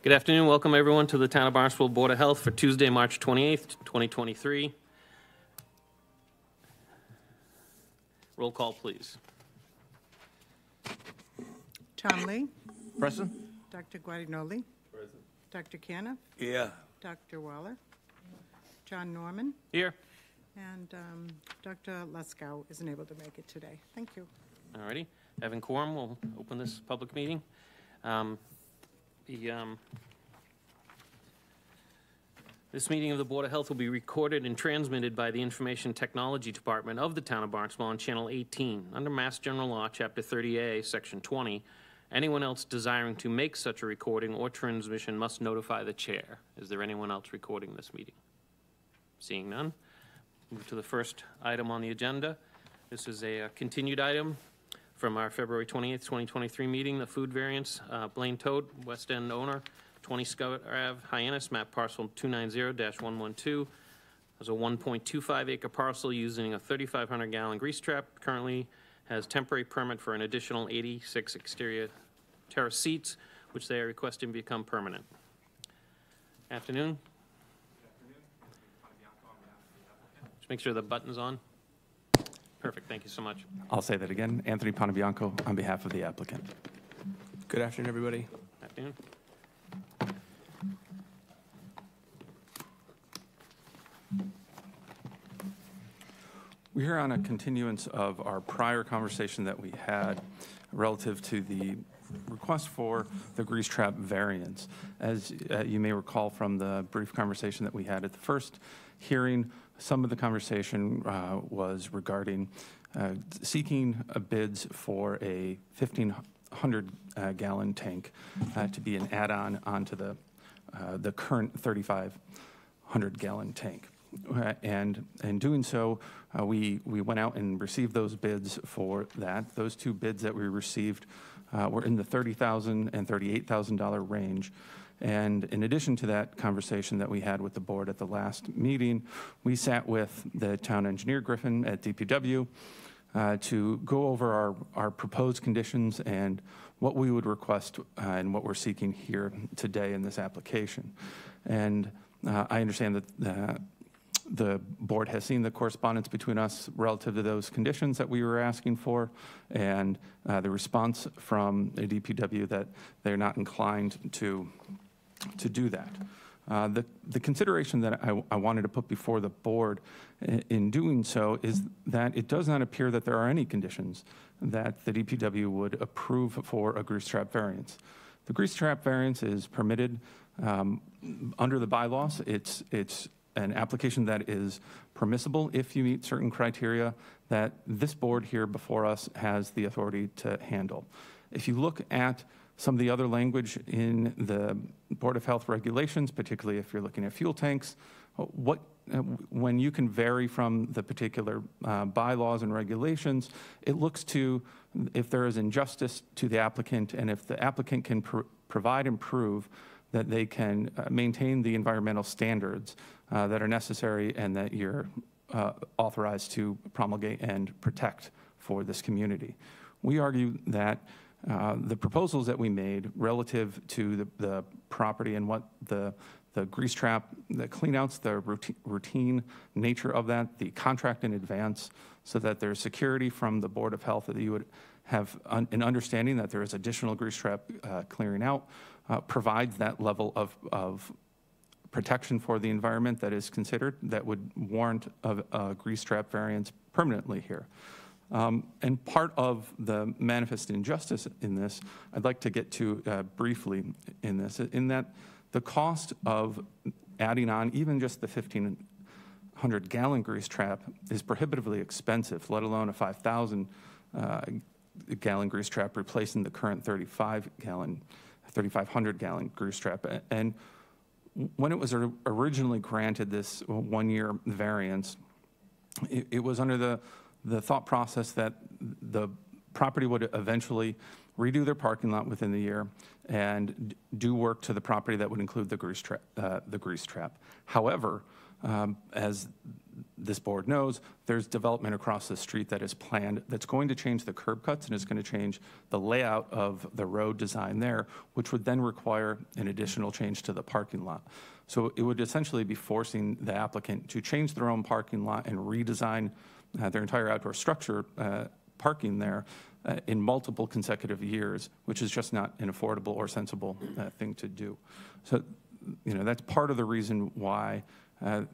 Good afternoon. Welcome, everyone, to the Town of Barnstable Board of Health for Tuesday, March 28th, 2023. Roll call, please. Tom Lee. Present. Dr. Guadagnoli. Present. Dr. Caniff. Yeah. Dr. Waller. John Norman. Here. And Dr. Leskow isn't able to make it today. Thank you. All righty. Having quorum, we'll open this public meeting. This meeting of the Board of Health will be recorded and transmitted by the Information Technology Department of the Town of Barnstable on Channel 18. Under Mass General Law, Chapter 30A, Section 20, anyone else desiring to make such a recording or transmission must notify the chair. Is there anyone else recording this meeting? Seeing none, move to the first item on the agenda. This is a continued item from our February 28th, 2023 meeting, the food variance, Blaine Toad, West End owner, 20 Scout Ave, Hyannis, map parcel 290-112. There's a 1.25 acre parcel using a 3,500 gallon grease trap. Currently has temporary permit for an additional 86 exterior terrace seats, which they are requesting become permanent. Afternoon. Just make sure the button's on. Perfect, thank you so much. I'll say that again. Anthony Ponabianco on behalf of the applicant. Good afternoon, everybody. Afternoon. We're here on a continuance of our prior conversation that we had relative to the request for the grease trap variance. As you may recall from the brief conversation that we had at the first hearing, some of the conversation was regarding seeking bids for a 1,500 gallon tank to be an add-on onto the current 3,500 gallon tank. And in doing so, we went out and received those bids for that. Those two bids that we received were in the $30,000 and $38,000 range. And in addition to that conversation that we had with the board at the last meeting, we sat with the town engineer, Griffin, at DPW to go over our proposed conditions and what we would request and what we're seeking here today in this application. And I understand that the board has seen the correspondence between us relative to those conditions that we were asking for, and the response from the DPW that they're not inclined to do that. The consideration that I wanted to put before the board in doing so is that it does not appear that there are any conditions that the DPW would approve for a grease trap variance. The grease trap variance is permitted under the bylaws. It's an application that is permissible if you meet certain criteria that this board here before us has the authority to handle. If you look at some of the other language in the Board of Health regulations, particularly if you're looking at fuel tanks, when you can vary from the particular bylaws and regulations, it looks to if there is injustice to the applicant and if the applicant can provide and prove that they can maintain the environmental standards that are necessary and that you're authorized to promulgate and protect for this community. We argue that the proposals that we made relative to the property and what the grease trap, the cleanouts, the routine nature of that, the contract in advance, so that there's security from the Board of Health, that you would have an understanding that there is additional grease trap clearing out, provides that level of protection for the environment that is considered that would warrant a grease trap variance permanently here. And part of the manifest injustice in this, I'd like to get to briefly in this, in that the cost of adding on even just the 1,500 gallon grease trap is prohibitively expensive, let alone a 5,000 gallon grease trap replacing the current 3,500 gallon grease trap. And when it was originally granted this 1 year variance, it was under the thought process that the property would eventually redo their parking lot within the year and do work to the property that would include the grease trap. However, As this board knows, there's development across the street that is planned that's going to change the curb cuts and is going to change the layout of the road design there, which would then require an additional change to the parking lot. So it would essentially be forcing the applicant to change their own parking lot and redesign their entire outdoor structure parking there in multiple consecutive years, which is just not an affordable or sensible thing to do. So, that's part of the reason why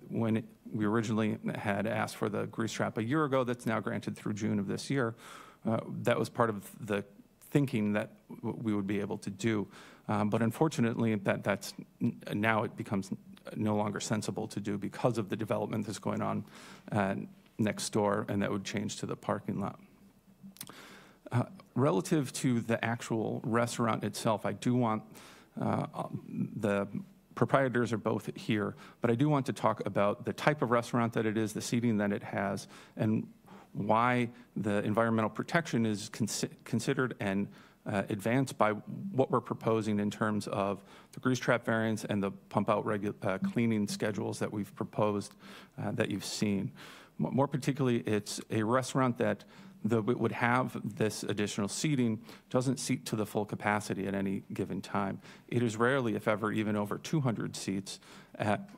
when we originally had asked for the grease trap a year ago, that's now granted through June of this year, that was part of the thinking that we would be able to do. But unfortunately, now it becomes no longer sensible to do because of the development that's going on next door, and that would change to the parking lot. Relative to the actual restaurant itself, I do want the proprietors are both here, but I do want to talk about the type of restaurant that it is, the seating that it has, and why the environmental protection is considered and advanced by what we're proposing in terms of the grease trap variance and the pump out cleaning schedules that we've proposed that you've seen. More particularly, it's a restaurant that, though it would have this additional seating, doesn't seat to the full capacity at any given time. It is rarely, if ever, even over 200 seats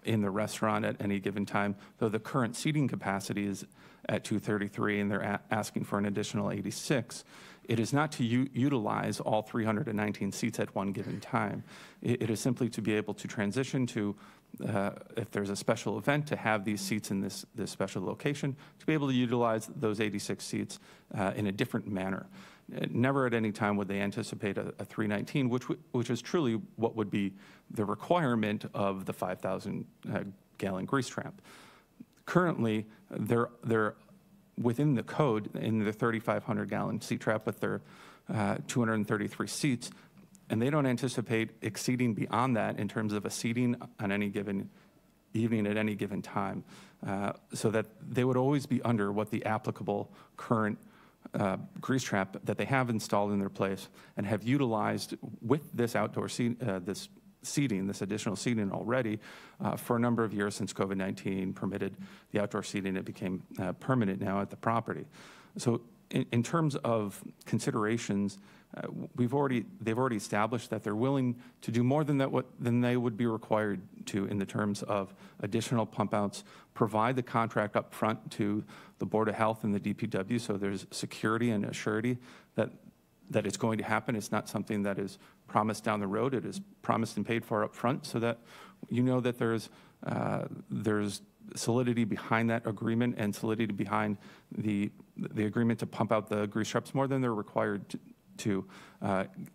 in the restaurant at any given time, though the current seating capacity is at 233 and they're asking for an additional 86. It is not to utilize all 319 seats at one given time. It is simply to be able to transition to, if there's a special event, to have these seats in this special location, to be able to utilize those 86 seats in a different manner. Never at any time would they anticipate a 319, which is truly what would be the requirement of the 5,000 gallon grease trap. Currently, they're within the code in the 3,500 gallon seat trap with their 233 seats, and they don't anticipate exceeding beyond that in terms of a seating on any given evening at any given time, so that they would always be under what the applicable current grease trap that they have installed in their place and have utilized with this outdoor this additional seating already for a number of years since COVID-19 permitted the outdoor seating. It became permanent now at the property. So in terms of considerations, they've already established that they're willing to do more than they would be required to in the terms of additional pump outs, provide the contract up front to the Board of Health and the DPW, so there's security and assurity that it's going to happen. It's not something that is promised down the road. It is promised and paid for up front, so that that there's solidity behind that agreement and solidity behind the agreement to pump out the grease traps more than they're required to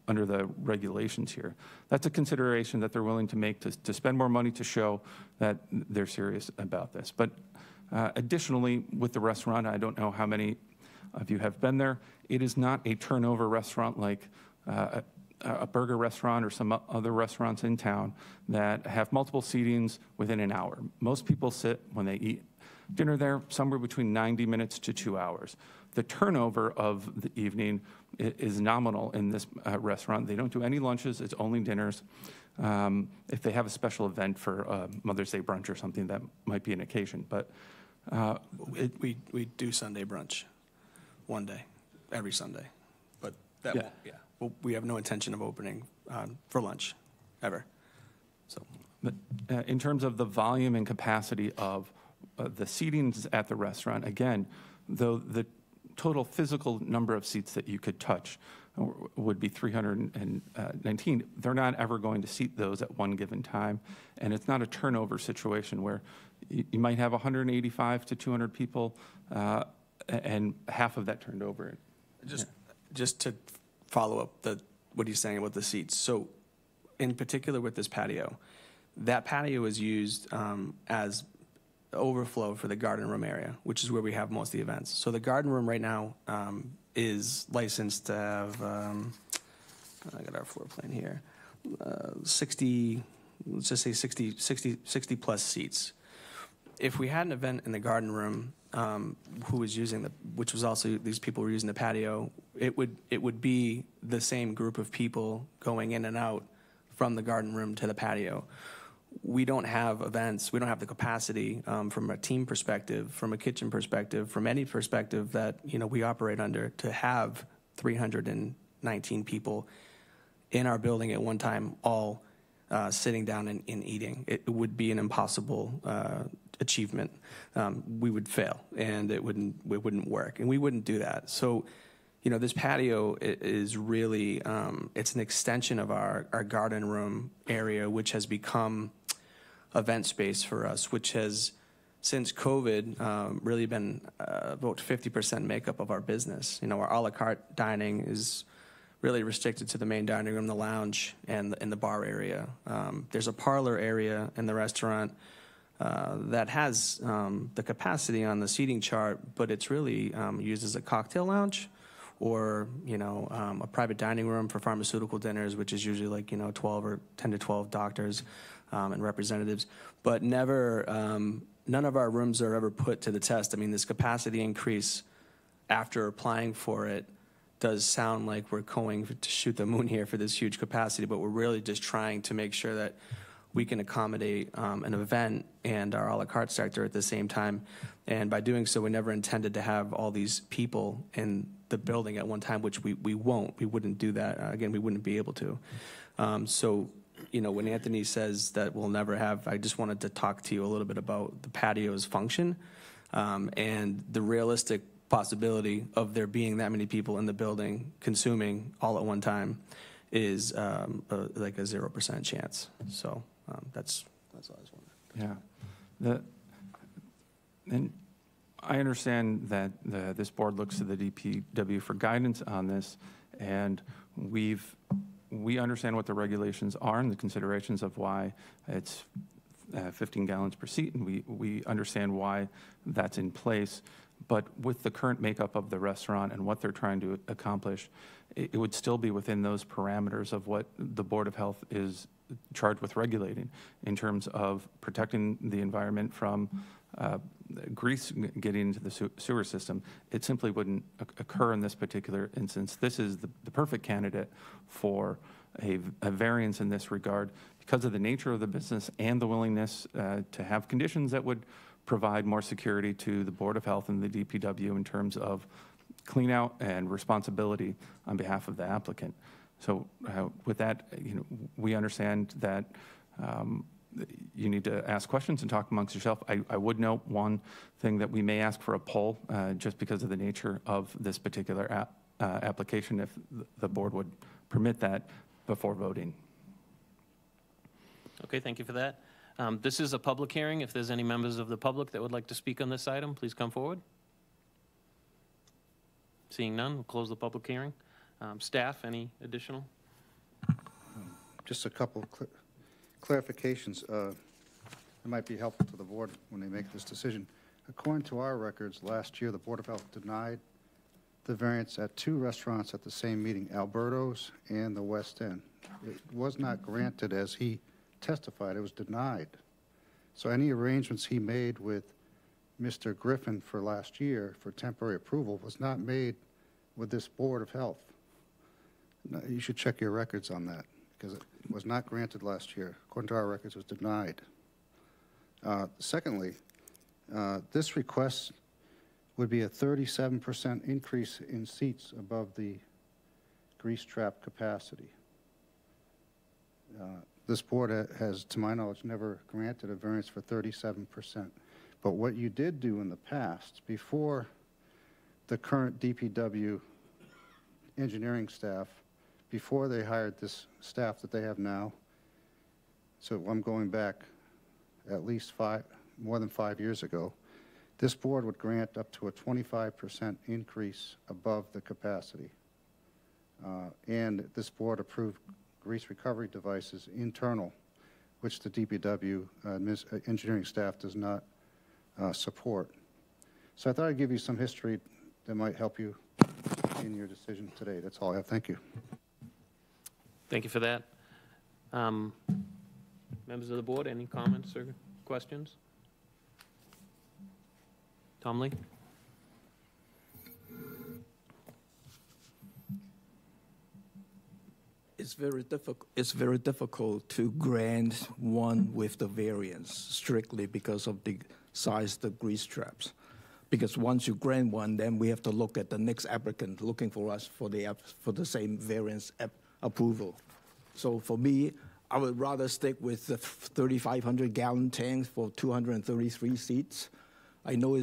under the regulations here. That's a consideration that they're willing to make to spend more money to show that they're serious about this. But additionally, with the restaurant, I don't know how many of you have been there. It is not a turnover restaurant like a burger restaurant or some other restaurants in town that have multiple seatings within an hour. Most people sit when they eat dinner there somewhere between 90 minutes to 2 hours. The turnover of the evening is nominal in this restaurant. They don't do any lunches, it's only dinners. If they have a special event for Mother's Day brunch or something, that might be an occasion. But We do Sunday brunch one day, every Sunday. But that Yeah. won't, yeah. Well, we have no intention of opening for lunch, ever. So, But in terms of the volume and capacity of the seatings at the restaurant, again, though the total physical number of seats that you could touch would be 319, they're not ever going to seat those at one given time. And it's not a turnover situation where you might have 185 to 200 people and half of that turned over. just to follow up what he's saying about the seats. So, in particular with this patio, that patio is used as overflow for the garden room area, which is where we have most of the events. So the garden room right now is licensed to have, I got our floor plan here, 60, let's just say 60 plus seats. If we had an event in the garden room who was using which was also, these people were using the patio, it would be the same group of people going in and out from the garden room to the patio. we don't have events, we don't have the capacity from a team perspective, from a kitchen perspective, from any perspective that, we operate under, to have 319 people in our building at one time, all sitting down and eating. It would be an impossible achievement. We would fail, and it wouldn't work, and we wouldn't do that. So, this patio is really, it's an extension of our garden room area, which has become event space for us, which has, since COVID, really been about 50% makeup of our business. Our a la carte dining is really restricted to the main dining room, the lounge, and the bar area. There's a parlor area in the restaurant that has the capacity on the seating chart, but it's really used as a cocktail lounge, or a private dining room for pharmaceutical dinners, which is usually like 12 or 10 to 12 doctors and representatives. But never, none of our rooms are ever put to the test. I mean, this capacity increase after applying for it does sound like we're going to shoot the moon here for this huge capacity, but we're really just trying to make sure that we can accommodate an event and our a la carte sector at the same time. And by doing so, we never intended to have all these people in the building at one time, which we won't. We wouldn't do that. Again, we wouldn't be able to. So, when Anthony says that we'll never have, I just wanted to talk to you a little bit about the patio's function and the realistic possibility of there being that many people in the building consuming all at one time is like a 0% chance. So that's all I was wondering. Yeah. And I understand that this board looks to the DPW for guidance on this, and we understand what the regulations are and the considerations of why it's 15 gallons per seat, and we understand why that's in place. But with the current makeup of the restaurant and what they're trying to accomplish, it would still be within those parameters of what the Board of Health is charged with regulating in terms of protecting the environment from grease getting into the sewer system. It simply wouldn't occur in this particular instance. This is the perfect candidate for a variance in this regard because of the nature of the business and the willingness to have conditions that would provide more security to the Board of Health and the DPW in terms of clean out and responsibility on behalf of the applicant. So with that, we understand that you need to ask questions and talk amongst yourself. I would note one thing that we may ask for a poll just because of the nature of this particular application, if the board would permit that before voting. Okay, thank you for that. This is a public hearing. If there's any members of the public that would like to speak on this item, please come forward. Seeing none, we'll close the public hearing. Staff, any additional? Just a couple of clarifications. It might be helpful to the board when they make this decision. According to our records, last year the Board of Health denied the variance at 2 restaurants at the same meeting, Alberto's and the West End. It was not granted as he testified. It was denied. So any arrangements he made with Mr. Griffin for last year for temporary approval was not made with this Board of Health. Now, you should check your records on that because it was not granted last year. According to our records, it was denied. Secondly, this request would be a 37% increase in seats above the grease trap capacity. This board has, to my knowledge, never granted a variance for 37%. But what you did do in the past, before the current DPW engineering staff, before they hired this staff that they have now, so I'm going back at least more than 5 years ago, this board would grant up to a 25% increase above the capacity. And this board approved grease recovery devices internal, which the DPW engineering staff does not support. So I thought I'd give you some history that might help you in your decision today. That's all I have. Thank you. Thank you for that. Members of the board, any comments or questions? Tom Lee? It's very difficult. It's very difficult to grant one with the variance strictly because of the size of the grease traps. Because once you grant one, then we have to look at the next applicant looking for us for the same variance approval. So for me, I would rather stick with the 3,500 gallon tanks for 233 seats. I know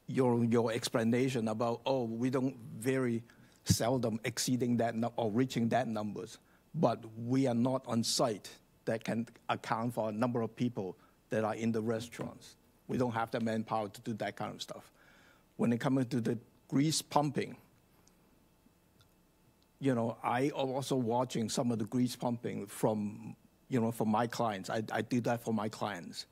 your explanation about, we don't very seldom exceeding that or reaching that numbers, but we are not on site that can account for a number of people that are in the restaurants. We don't have the manpower to do that kind of stuff. When it comes to the grease pumping, I also watching some of the grease pumping from my clients. I do that for my clients.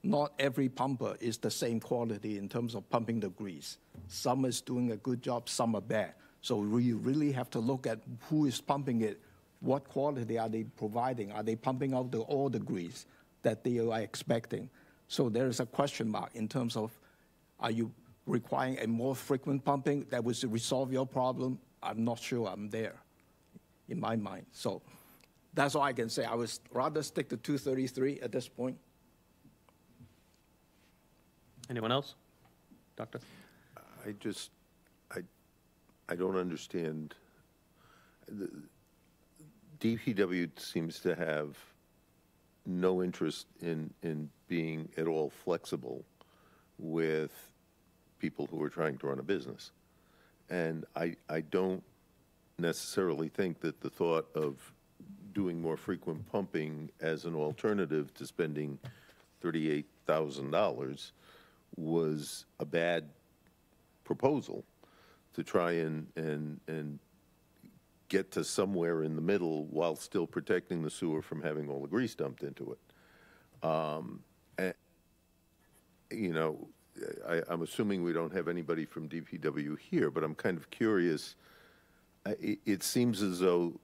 Not every pumper is the same quality in terms of pumping the grease. Some is doing a good job, some are bad. So we really have to look at who is pumping it, what quality are they providing? Are they pumping out all the grease that they are expecting? So there is a question mark in terms of, are you requiring a more frequent pumping that will resolve your problem? I'm not sure I'm there in my mind. So that's all I can say. I would rather stick to 233 at this point. Anyone else? Doctor? I don't understand. DPW seems to have no interest in being at all flexible with people who are trying to run a business. And I don't necessarily think that the thought of doing more frequent pumping as an alternative to spending $38,000 was a bad proposal to try and get to somewhere in the middle while still protecting the sewer from having all the grease dumped into it. I'm assuming we don't have anybody from DPW here, but I'm kind of curious. It seems as though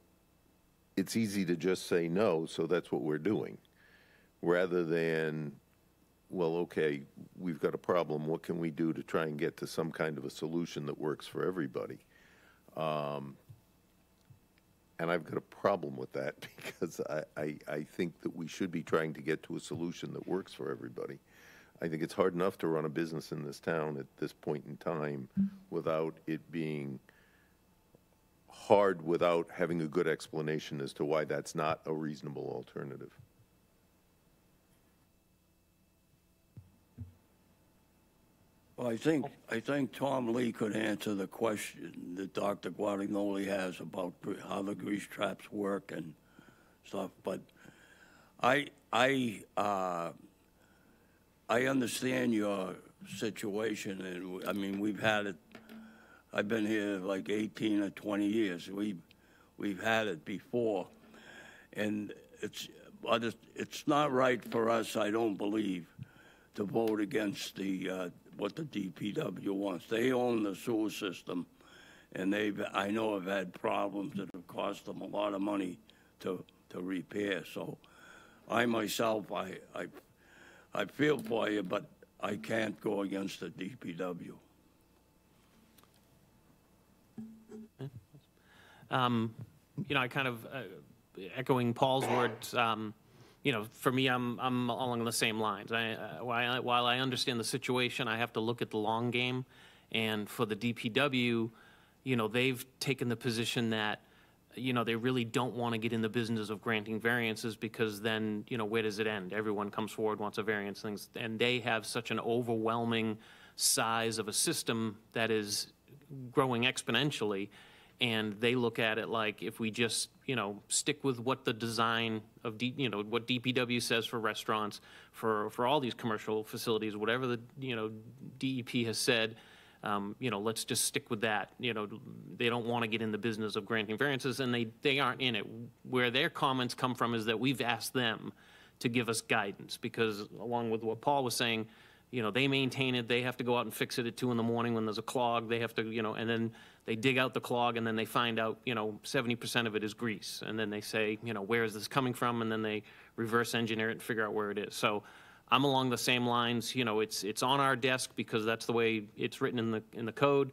it's easy to just say no, so that's what we're doing, rather than, well, okay, we've got a problem. What can we do to try and get to some kind of a solution that works for everybody? And I've got a problem with that because I think that we should be trying to get to a solution that works for everybody. I think it's hard enough to run a business in this town at this point in time without it being hard, without having a good explanation as to why that's not a reasonable alternative. Well, I think Tom Lee could answer the question that Dr. Guadagnoli has about how the grease traps work and stuff. But I understand your situation, and I mean we've had it. I've been here like 18 or 20 years. We've had it before, and it's not right for us, I don't believe, to vote against the what the DPW wants. They own the sewer system, and I know have had problems that have cost them a lot of money to repair. So I myself, I feel for you, but I can't go against the DPW. I kind of echoing Paul's words. For me, I'm along the same lines. While I understand the situation, I have to look at the long game. And for the DPW, they've taken the position that, they really don't want to get in the business of granting variances because then, where does it end? Everyone comes forward, wants a variance, and they have such an overwhelming size of a system that is growing exponentially. And they look at it like if we just, stick with what the design of, what DPW says for restaurants, for all these commercial facilities, whatever the, DEP has said, let's just stick with that. They don't want to get in the business of granting variances, and they aren't in it. Where their comments come from is that we've asked them to give us guidance because, along with what Paul was saying, they maintain it. They have to go out and fix it at 2 in the morning when there's a clog. They have to, and then they dig out the clog, and then they find out, 70% of it is grease. And then they say, where is this coming from? And then they reverse engineer it and figure out where it is. So I'm along the same lines. It's on our desk because that's the way it's written in the code.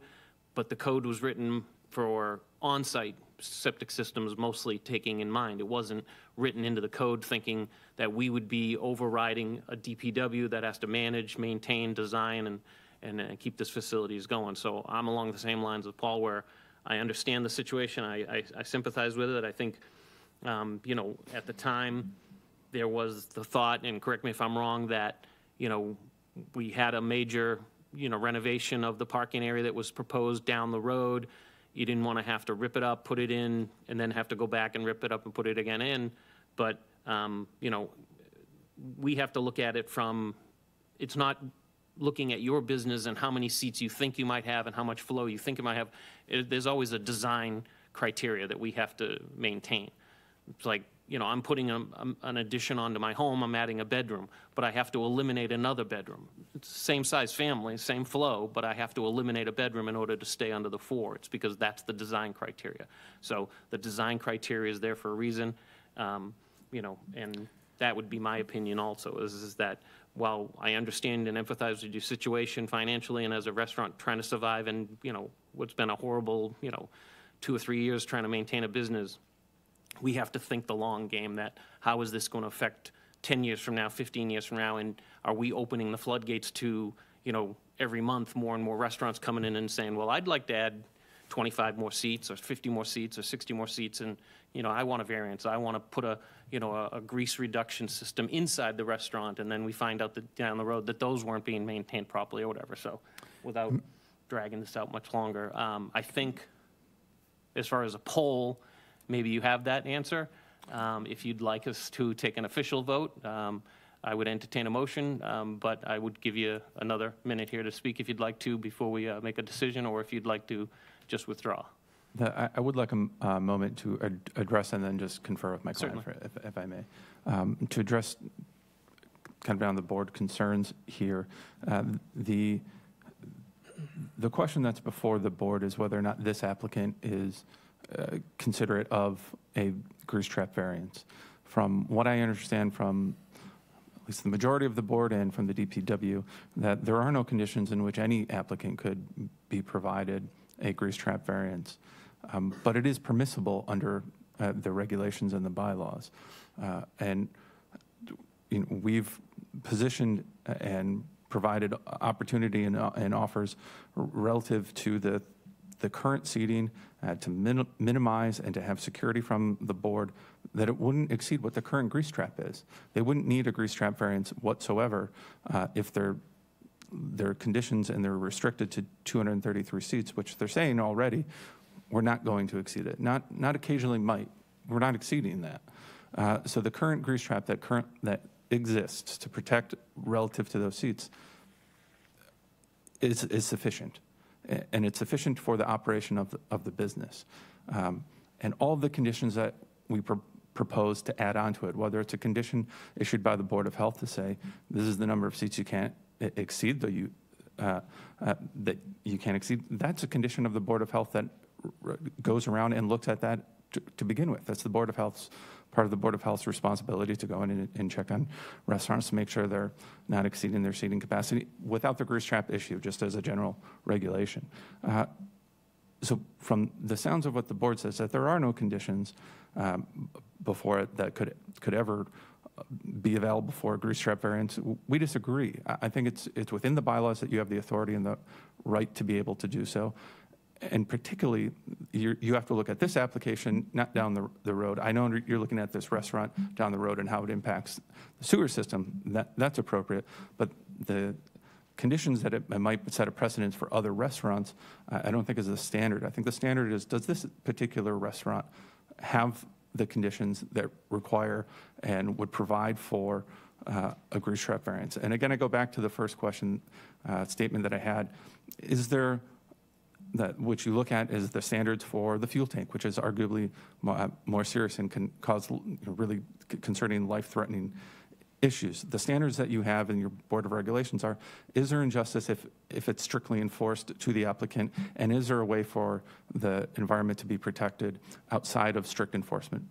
But the code was written for on-site septic systems mostly taking in mind. It wasn't written into the code thinking that we would be overriding a DPW that has to manage, maintain, design, and keep this facilities going. So I'm along the same lines with Paul, where I understand the situation. I sympathize with it. I think, you know, at the time, there was the thought, and correct me if I'm wrong, that, you know, we had a major, you know, renovation of the parking area that was proposed down the road. You didn't want to have to rip it up, put it in, and then have to go back and rip it up and put it again in. But, you know, we have to look at it from, it's not looking at your business and how many seats you think you might have and how much flow you think you might have. There's always a design criteria that we have to maintain. It's like, you know, I'm putting an addition onto my home, I'm adding a bedroom, but I have to eliminate another bedroom. It's the same size family, same flow, but I have to eliminate a bedroom in order to stay under the 4. It's because that's the design criteria. So the design criteria is there for a reason, you know, and that would be my opinion also, is that while I understand and empathize with your situation financially and as a restaurant trying to survive and, you know, what's been a horrible, you know, 2 or 3 years trying to maintain a business, we have to think the long game, that how is this going to affect 10 years from now, 15 years from now, and are we opening the floodgates to, you know, every month more and more restaurants coming in and saying, well, I'd like to add 25 more seats or 50 more seats or 60 more seats, and, you know, I want a variance. I want to put a, you know, a grease reduction system inside the restaurant, and then we find out that down the road that those weren't being maintained properly or whatever. So without dragging this out much longer, I think as far as a poll, maybe you have that answer. If you'd like us to take an official vote, I would entertain a motion, but I would give you another minute here to speak if you'd like to before we make a decision, or if you'd like to just withdraw. I would like a moment to address and then just confer with my client, if I may. To address kind of down the board concerns here, the question that's before the board is whether or not this applicant is considerate of a grease trap variance. From what I understand from at least the majority of the board and from the DPW, that there are no conditions in which any applicant could be provided a grease trap variance. But it is permissible under the regulations and the bylaws. And you know, we've positioned and provided opportunity and offers relative to the current seating to minimize and to have security from the board that it wouldn't exceed what the current grease trap is. They wouldn't need a grease trap variance whatsoever if their conditions and they're restricted to 233 seats, which they're saying already, we're not going to exceed it. Not occasionally might. We're not exceeding that. So the current grease trap that exists to protect relative to those seats is sufficient. And it's sufficient for the operation of the business. And all of the conditions that we propose to add on to it, whether it's a condition issued by the Board of Health to say, this is the number of seats you can't exceed, that you can't exceed, that's a condition of the Board of Health that goes around and looks at that to begin with. That's the Board of Health's, part of the Board of Health's responsibility to go in and check on restaurants to make sure they're not exceeding their seating capacity without the grease trap issue, just as a general regulation. So from the sounds of what the board says, that there are no conditions before it that could ever be available for a grease trap variance. We disagree. I think it's within the bylaws that you have the authority and the right to be able to do so. And particularly, you have to look at this application, not down the road. I know you're looking at this restaurant down the road and how it impacts the sewer system. That's appropriate. But the conditions that it might set a precedence for other restaurants, I don't think is the standard. I think the standard is, does this particular restaurant have the conditions that require and would provide for a grease trap variance? And again, I go back to the first question statement that I had. Is there that which you look at is the standards for the fuel tank, which is arguably more serious and can cause really concerning life-threatening issues. The standards that you have in your Board of Regulations are, is there injustice if it's strictly enforced to the applicant, and is there a way for the environment to be protected outside of strict enforcement?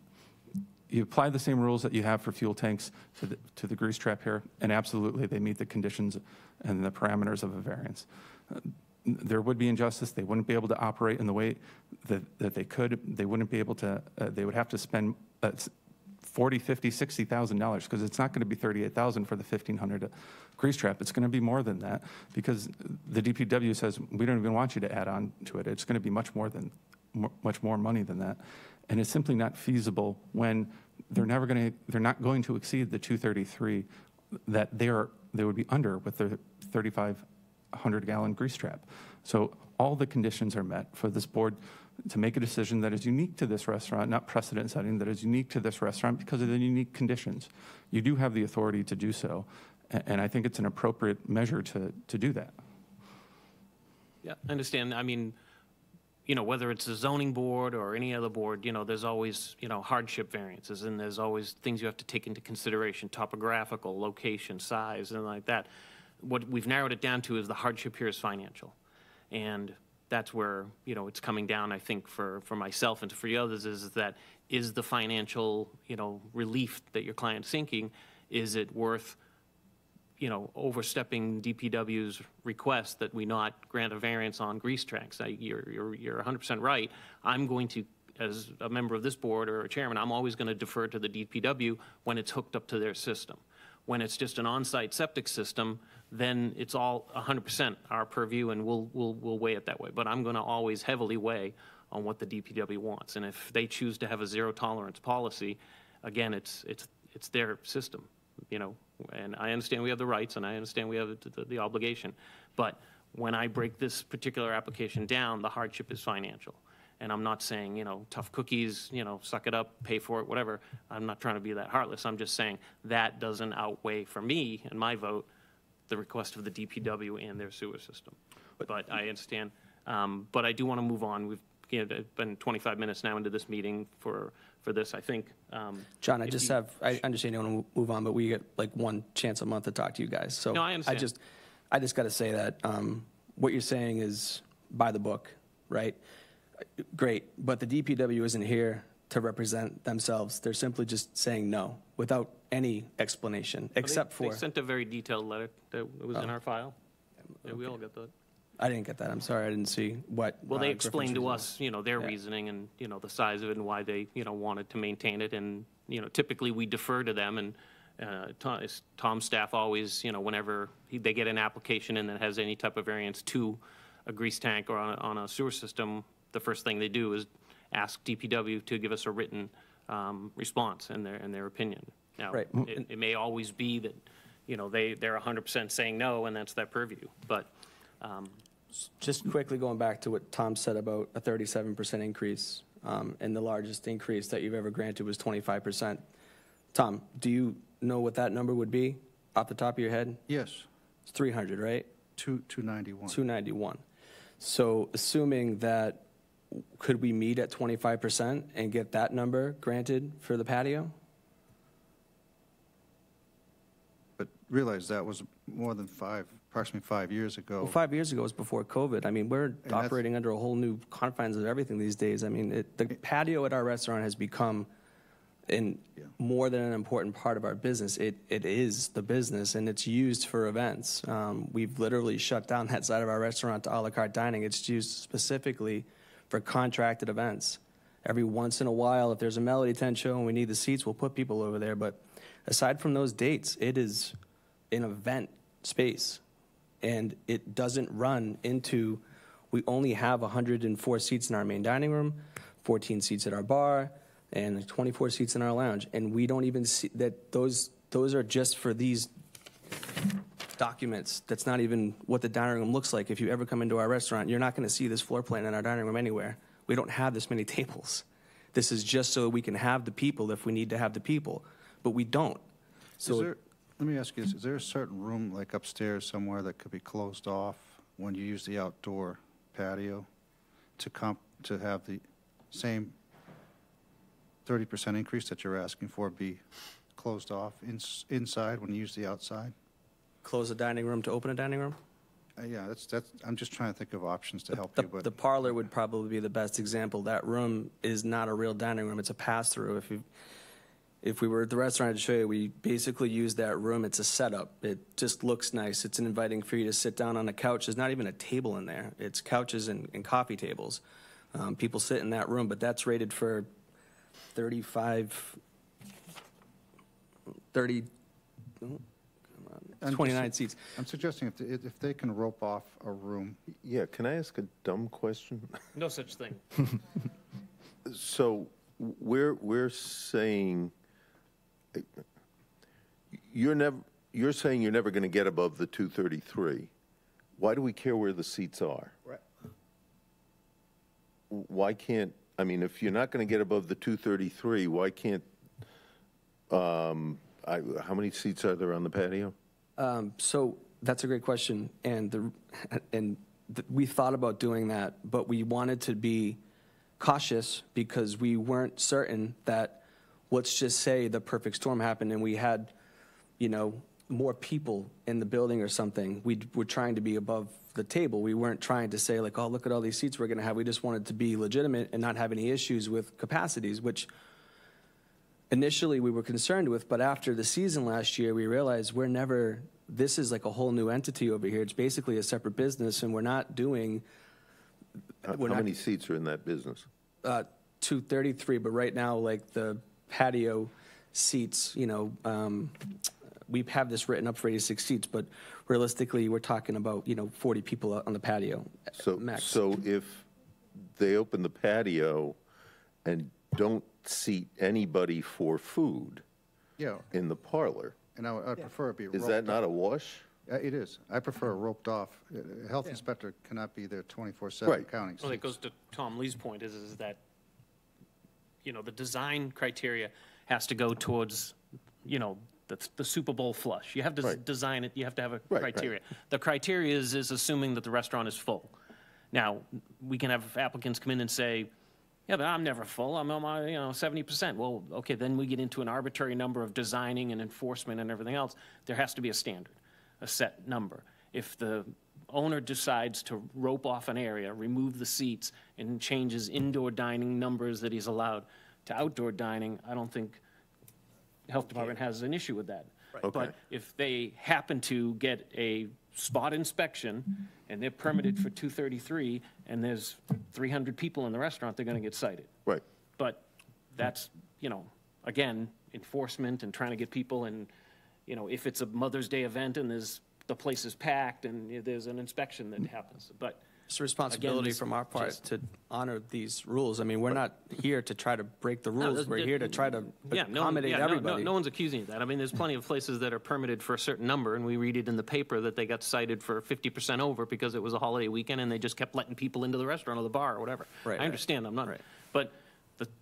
You apply the same rules that you have for fuel tanks to the grease trap here, and absolutely they meet the conditions and the parameters of a variance. There would be injustice. They wouldn't be able to operate in the way that they wouldn't be able to, they would have to spend $40,000, $50,000, $60,000, because it's not going to be $38,000 for the 1,500 grease trap. It's going to be more than that, because the DPW says, we don't even want you to add on to it. It's going to be much more money than that. And it's simply not feasible when they're not going to exceed the 233 that they would be under with their 3,500-gallon grease trap. So all the conditions are met for this board to make a decision that is unique to this restaurant, not precedent setting, that is unique to this restaurant because of the unique conditions. You do have the authority to do so, and I think it's an appropriate measure to do that. Yeah, I understand. I mean, whether it's the zoning board or any other board, there's always, hardship variances, and there's always things you have to take into consideration, topographical, location, size, and like that. What we've narrowed it down to is the hardship here is financial. And that's where, it's coming down, I think, for myself and for the others, is the financial, relief that your client's seeking, is it worth, overstepping DPW's request that we not grant a variance on grease tracks? You're 100% right. I'm going to, as a member of this board or a chairman, I'm always going to defer to the DPW when it's hooked up to their system. When it's just an on-site septic system, then it's all 100% our purview, and we'll weigh it that way. But I'm going to always heavily weigh on what the DPW wants. And if they choose to have a zero-tolerance policy, again, it's their system, And I understand we have the rights, and I understand we have the obligation. But when I break this particular application down, the hardship is financial. And I'm not saying, tough cookies, suck it up, pay for it, whatever. I'm not trying to be that heartless. I'm just saying that doesn't outweigh, for me and my vote, the request of the DPW and their sewer system. But I understand. But I do want to move on. We've been 25 minutes now into this meeting for this, I think. John, I understand you want to move on, but we get like one chance a month to talk to you guys. So No, I understand. I just got to say that what you're saying is by the book, right? Great, but the DPW isn't here to represent themselves. They're simply just saying no without any explanation, except for... They sent a very detailed letter that was in our file. Yeah, we all got that. I didn't get that. I'm sorry. I didn't see what... Well, they explained to us, their reasoning and, the size of it and why they, wanted to maintain it. And, typically we defer to them. And Tom's staff always, whenever they get an application in that has any type of variance to a grease tank or on a sewer system, the first thing they do is ask DPW to give us a written response and their opinion. Now, right. It may always be that, they're 100% saying no, and that's their purview. But just quickly going back to what Tom said about a 37% increase, and the largest increase that you've ever granted was 25%. Tom, do you know what that number would be off the top of your head? Yes. It's 300, right? 291. 291. So assuming that, could we meet at 25% and get that number granted for the patio? But realize that was more than approximately 5 years ago. Well, 5 years ago was before COVID. I mean, we're operating under a whole new confines of everything these days. I mean, the patio at our restaurant has become more than an important part of our business. It is the business, and it's used for events. We've literally shut down that side of our restaurant to a la carte dining. It's used specifically for contracted events. Every once in a while, if there's a Melody 10 show and we need the seats, we'll put people over there. But aside from those dates, it is an event space. And it doesn't run into, we only have 104 seats in our main dining room, 14 seats at our bar, and 24 seats in our lounge. And we don't even see that those are just for these documents. That's not even what the dining room looks like. If you ever come into our restaurant, you're not going to see this floor plan in our dining room anywhere. We don't have this many tables. This is just so we can have the people if we need to have the people, but we don't. So let me ask you this, is there a certain room like upstairs somewhere that could be closed off when you use the outdoor patio to have the same 30% increase that you're asking for be closed off inside when you use the outside? Close a dining room to open a dining room? Yeah, that's. I'm just trying to think of options to help you. But the parlor would probably be the best example. That room is not a real dining room. It's a pass-through. If we were at the restaurant, I'd show you, we basically use that room. It's a setup. It just looks nice. It's inviting for you to sit down on a couch. There's not even a table in there. It's couches and coffee tables. people sit in that room, but that's rated for 35, 30, oh, come on, 29 seats. I'm suggesting if they can rope off a room, Yeah, can I ask a dumb question? No such thing. So we're saying you're saying you're never going to get above the 233. Why do we care where the seats are? Right. Why can't, I mean, if you're not going to get above the 233, why can't, how many seats are there on the patio? So that's a great question, and we thought about doing that, but we wanted to be cautious because we weren't certain that, let's just say the perfect storm happened and we had, more people in the building or something. We were trying to be above the table. We weren't trying to say like, oh, look at all these seats we're going to have. We just wanted to be legitimate and not have any issues with capacities, which initially we were concerned with. But after the season last year, we realized this is like a whole new entity over here. It's basically a separate business, and we're not doing. How many seats are in that business? 233, but right now, like the patio seats, we have this written up for 86 seats, but realistically, we're talking about 40 people on the patio. Max. So if they open the patio and don't seat anybody for food yeah, in the parlor, and I prefer it be roped is that not off. a wash? It is. I prefer roped off. A health inspector cannot be there 24/7 Right. counting Well, that seats. goes to Tom Lee's point is that, the design criteria has to go towards, the Super Bowl flush. You have to Right. design it, you have to have a Right, criteria. The criteria is assuming that the restaurant is full. Now, we can have applicants come in and say, yeah, but I'm never full, I'm on my, 70%. Well, okay, then we get into an arbitrary number of designing and enforcement and everything else. There has to be a standard, a set number. If the owner decides to rope off an area, remove the seats, and changes indoor dining numbers that he's allowed to outdoor dining, I don't think the health department has an issue with that. Okay. But if they happen to get a spot inspection and they're permitted for 233 and there's 300 people in the restaurant, they're going to get cited. Right. But that's, again, enforcement and trying to get people, and, if it's a Mother's Day event and the place is packed and there's an inspection that happens. But It's a responsibility Again, from our part just- to honor these rules. I mean, we're not here to try to break the rules. We're here to try to accommodate everybody. No one's accusing you of that. I mean, there's plenty of places that are permitted for a certain number, and we read it in the paper that they got cited for 50% over because it was a holiday weekend and they just kept letting people into the restaurant or the bar or whatever. Right, I understand. I'm not. right. But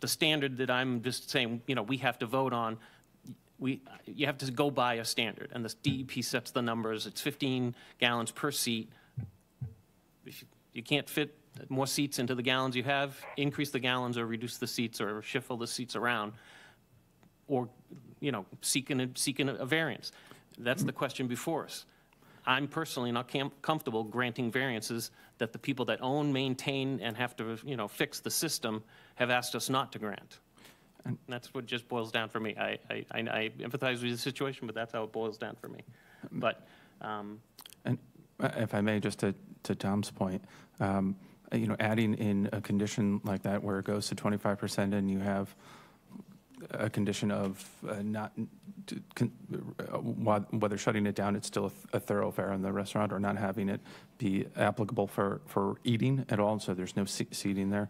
the standard that I'm just saying, we have to vote on, you have to go by a standard, and the DEP sets the numbers. It's 15 gallons per seat. If you can't fit more seats into the gallons you have, increase the gallons or reduce the seats or shuffle the seats around, or, seeking a variance. That's the question before us. I'm personally not comfortable granting variances that the people that own, maintain, and have to, fix the system have asked us not to grant. And that's what just boils down for me. I empathize with the situation, but that's how it boils down for me. But, And if I may, just to Tom's point, adding in a condition like that where it goes to 25% and you have a condition of whether shutting it down, it's still a thoroughfare in the restaurant, or not having it be applicable for eating at all, so there's no seating there.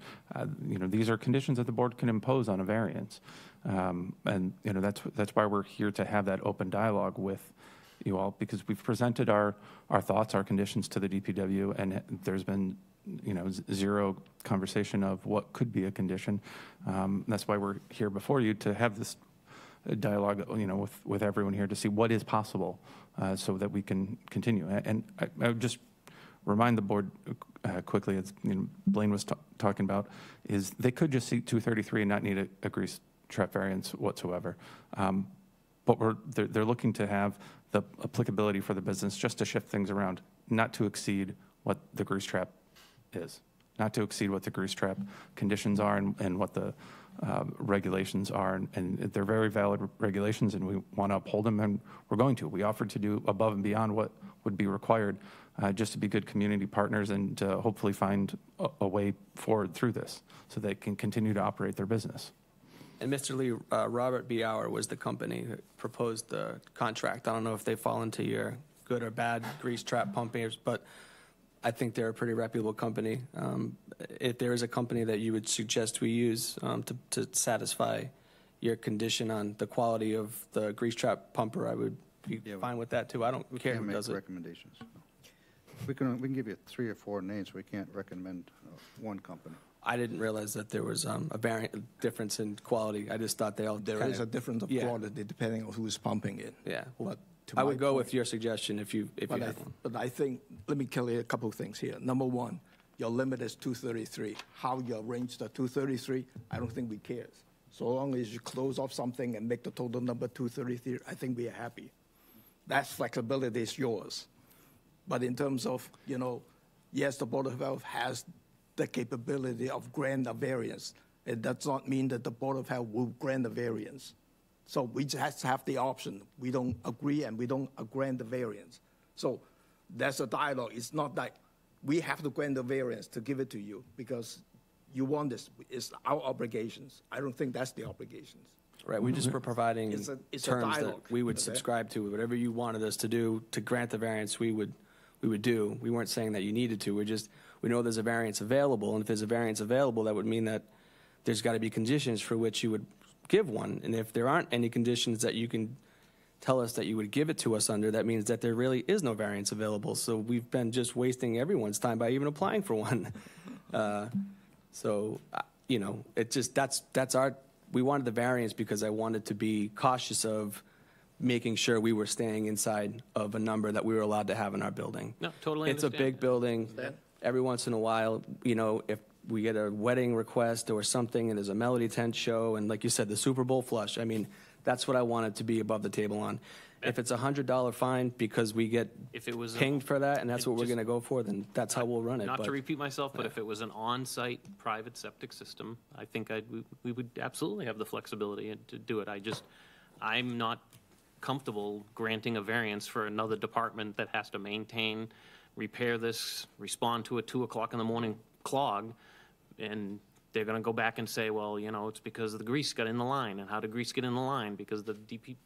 These are conditions that the board can impose on a variance. And that's why we're here to have that open dialogue with you all, because we've presented our thoughts, our conditions to the DPW, and there's been zero conversation of what could be a condition. That's why we're here before you, to have this dialogue, with everyone here to see what is possible, so that we can continue. And I would just remind the board quickly, as Blaine was talking about, is they could just seat 233 and not need a grease trap variance whatsoever. But they're looking to have the applicability for the business just to shift things around, not to exceed what the grease trap is, not to exceed what the grease trap conditions are and what the regulations are. And they're very valid regulations, and we want to uphold them, and we're going to. We offered to do above and beyond what would be required, just to be good community partners and hopefully find a way forward through this so they can continue to operate their business. And Mr. Lee, Robert B. Auer was the company that proposed the contract. I don't know if they fall into your good or bad grease trap pumpers, but I think they're a pretty reputable company. If there is a company that you would suggest we use to satisfy your condition on the quality of the grease trap pumper, I would be fine with that too. I don't care who does it. Recommendations. We can give you 3 or 4 names. We can't recommend one company. I didn't realize that there was a difference in quality. I just thought they all There is a difference of quality depending on who's pumping it. Yeah. But to I my would go point- with your suggestion if you But had one. but I think, let me tell you a couple of things here. Number one, your limit is 233. How you arrange the 233, I don't think we care. So long as you close off something and make the total number 233, I think we are happy. That flexibility is yours. But in terms of, yes, the Board of Health has the capability of grant a variance. It does not mean that the Board of Health will grant a variance. So we just have the option. We don't agree and we don't grant the variance. So that's a dialogue. It's not like we have to grant the variance to give it to you because you want this. It's our obligations. I don't think that's the obligations. Right, we just were providing It's a terms that dialogue, we would okay? subscribe to. Whatever you wanted us to do to grant the variance, we would do. We weren't saying that you needed to. We know there's a variance available, and if there's a variance available, that would mean that there's got to be conditions for which you would give one. And if there aren't any conditions that you can tell us that you would give it to us under, that means that there really is no variance available. So we've been just wasting everyone's time by even applying for one. It just that's our. We wanted the variance because I wanted to be cautious of making sure we were staying inside of a number that we were allowed to have in our building. No, totally It's a understand. big building. Every once in a while, if we get a wedding request or something and there's a melody tent show and, like you said, the Super Bowl flush, I mean, that's what I wanted to be above the table on. If it's a $100 fine because we get If it was pinged for that and that's what we're just- going to go for, then that's how we'll run it. Not But to repeat myself, but if it was an on-site private septic system, I think we would absolutely have the flexibility to do it. I'm not comfortable granting a variance for another department that has to maintain, repair this, respond to a 2 o'clock in the morning clog, and they're going to go back and say, well, it's because the grease got in the line. And how did grease get in the line? Because the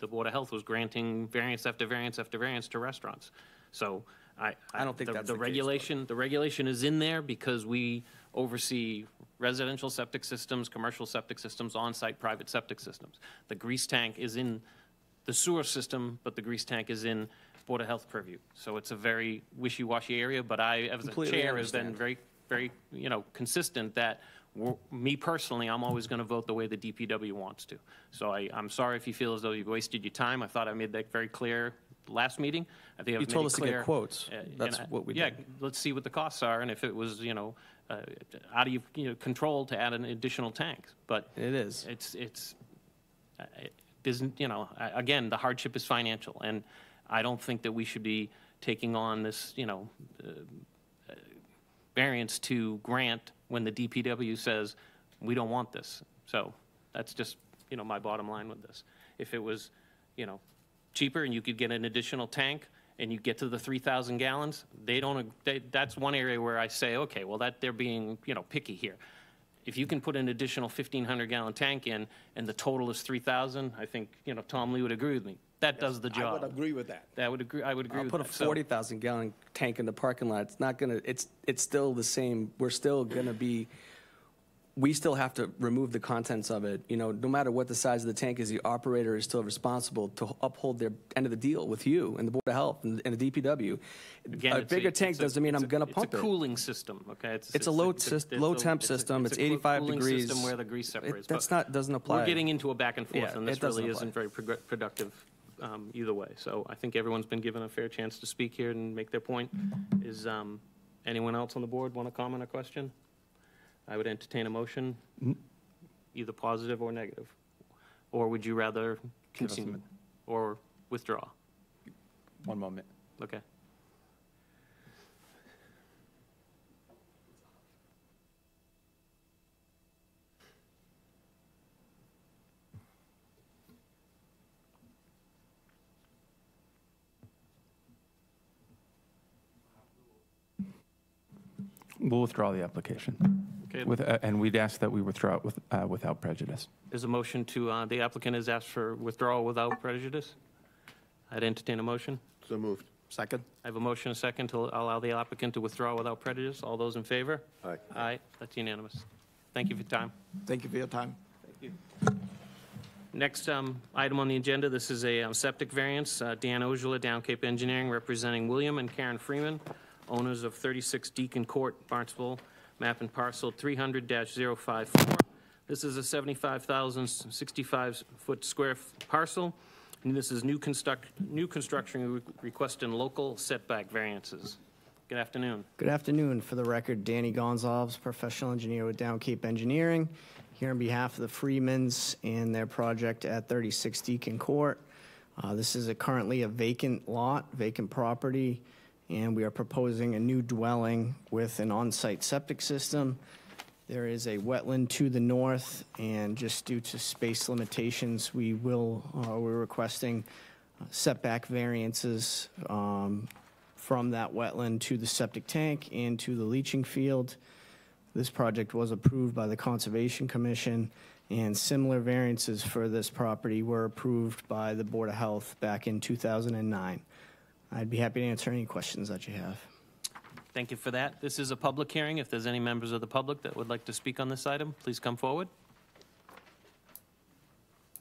Board of Health was granting variance after variance after variance to restaurants. So I don't think that's the case, regulation. The regulation is in there because we oversee residential septic systems, commercial septic systems, on-site private septic systems. The grease tank is in the sewer system, but the grease tank is in Board of Health purview. So it's a very wishy-washy area, but I, as a Completely chair, has been understand. very, consistent that me personally, I'm always going to vote the way the DPW wants to. So I'm sorry if you feel as though you've wasted your time. I thought I made that very clear last meeting. I think I You made told it us to get clear. quotes. That's what we did. Yeah, let's see what the costs are, and if it was, out of your control to add an additional tank. But It is. it isn't, again, the hardship is financial, and I don't think that we should be taking on this, variance to grant when the DPW says, we don't want this. So that's just, my bottom line with this. If it was, cheaper and you could get an additional tank and you get to the 3,000 gallons, that's one area where I say, okay, well, they're being, picky here. If you can put an additional 1,500-gallon tank in and the total is 3,000, I think, Tom Lee would agree with me. That does the I job. would agree with that. I would agree I'll with put a that. So- 40,000-gallon tank in the parking lot. It's not going to, it's still the same. We're still going to be, we still have to remove the contents of it. No matter what the size of the tank is, the operator is still responsible to uphold their end of the deal with you and the Board of Health and the DPW. Again, A it's bigger tank it's a- doesn't mean I'm going to pump It's a it. cooling system, okay? It's a low temp system. It's 85 cooling degrees. system where the grease separates. That's but not, doesn't apply. We're getting into a back and forth, Yeah, and this it doesn't really apply. isn't very productive either way. So I think everyone's been given a fair chance to speak here and make their point. Is anyone else on the board want to comment or question? I would entertain a motion, either positive or negative. Or would you rather Give us a continue minute. or withdraw? One moment. Okay. We'll withdraw the application. Okay. And we'd ask that we withdraw it without prejudice. There's a motion to, the applicant has asked for withdrawal without prejudice. I'd entertain a motion. So moved. Second? I have a motion, and a second, to allow the applicant to withdraw without prejudice. All those in favor? Aye. Aye, that's unanimous. Thank you for your time. Thank you for your time. Next item on the agenda, this is a septic variance. Dan Ojala, Down Cape Engineering, representing William and Karen Freeman, owners of 36 Deacon Court, Barnstable, map and parcel 300-054. This is a 75,065-foot square parcel, and this is new construction requesting local setback variances. Good afternoon. Good afternoon. For the record, Danny Gonzalez, professional engineer with Down Cape Engineering, here on behalf of the Freemans and their project at 36 Deacon Court. This is currently a vacant lot, vacant property, and we are proposing a new dwelling with an on-site septic system. There is a wetland to the north, and just due to space limitations, we're requesting setback variances from that wetland to the septic tank and to the leaching field. This project was approved by the Conservation Commission, and similar variances for this property were approved by the Board of Health back in 2009. I'd be happy to answer any questions that you have. Thank you for that. This is a public hearing. If there's any members of the public that would like to speak on this item, please come forward.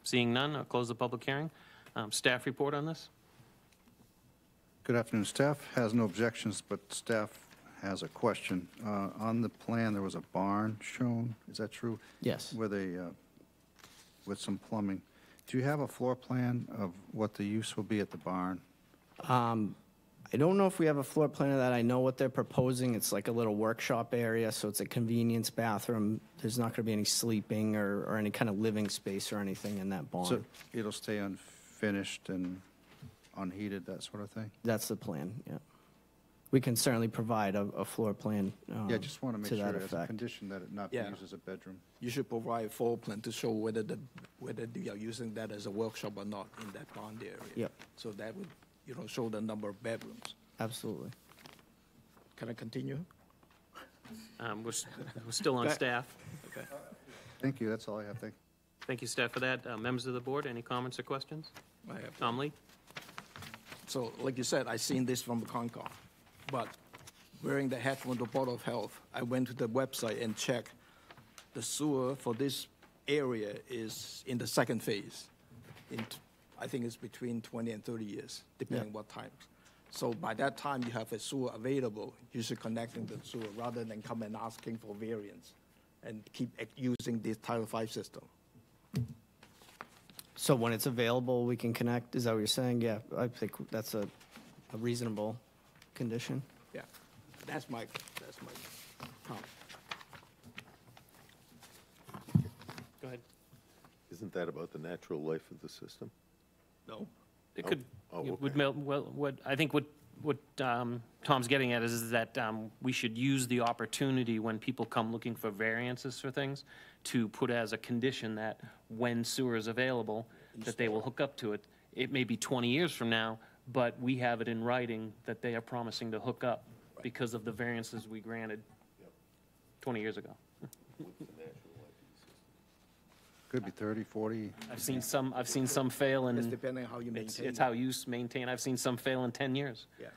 Seeing none, I'll close the public hearing. Staff report on this? Good afternoon. Staff has no objections, but staff has a question. On the plan, there was a barn shown. Is that true? Yes. With some plumbing. Do you have a floor plan of what the use will be at the barn? I don't know if we have a floor plan of that. I know what they're proposing. It's like a little workshop area, so it's a convenience bathroom. There's not going to be any sleeping or any kind of living space or anything in that barn. So it'll stay unfinished and unheated, that sort of thing? That's the plan, yeah. We can certainly provide a floor plan Yeah, I just want to make to sure that as a effect. condition that it not be Yeah. used as a bedroom. You should provide a floor plan to show whether you are using that as a workshop or not in that bond area. Yep. So that would, show the number of bedrooms. Absolutely. Can I continue? We're still on staff. Okay. Thank you, that's all I have. Thank you, staff, for that. Members of the board, any comments or questions? I have. Tom Lee? So, like you said, I seen this from the Concom, but wearing the hat from the Board of Health, I went to the website and checked the sewer for this area is in the second phase. I think it's between 20 and 30 years, depending what times. So by that time you have a sewer available, you should connect the sewer rather than come and asking for variance and keep using this Title V system. So when it's available, we can connect? Is that what you're saying? Yeah, I think that's a reasonable condition. Yeah, that's my comment. Go ahead. Isn't that about the natural life of the system? No? It could, okay. I think what Tom's getting at is that we should use the opportunity when people come looking for variances for things to put as a condition that when sewer is available, that they will hook up to it. It may be 20 years from now, but we have it in writing that they are promising to hook up because of the variances we granted 20 years ago. Could be 30, 40. I've seen some fail It's in, depending on how you maintain it's it. how you maintain. I've seen some fail in 10 years. Yeah.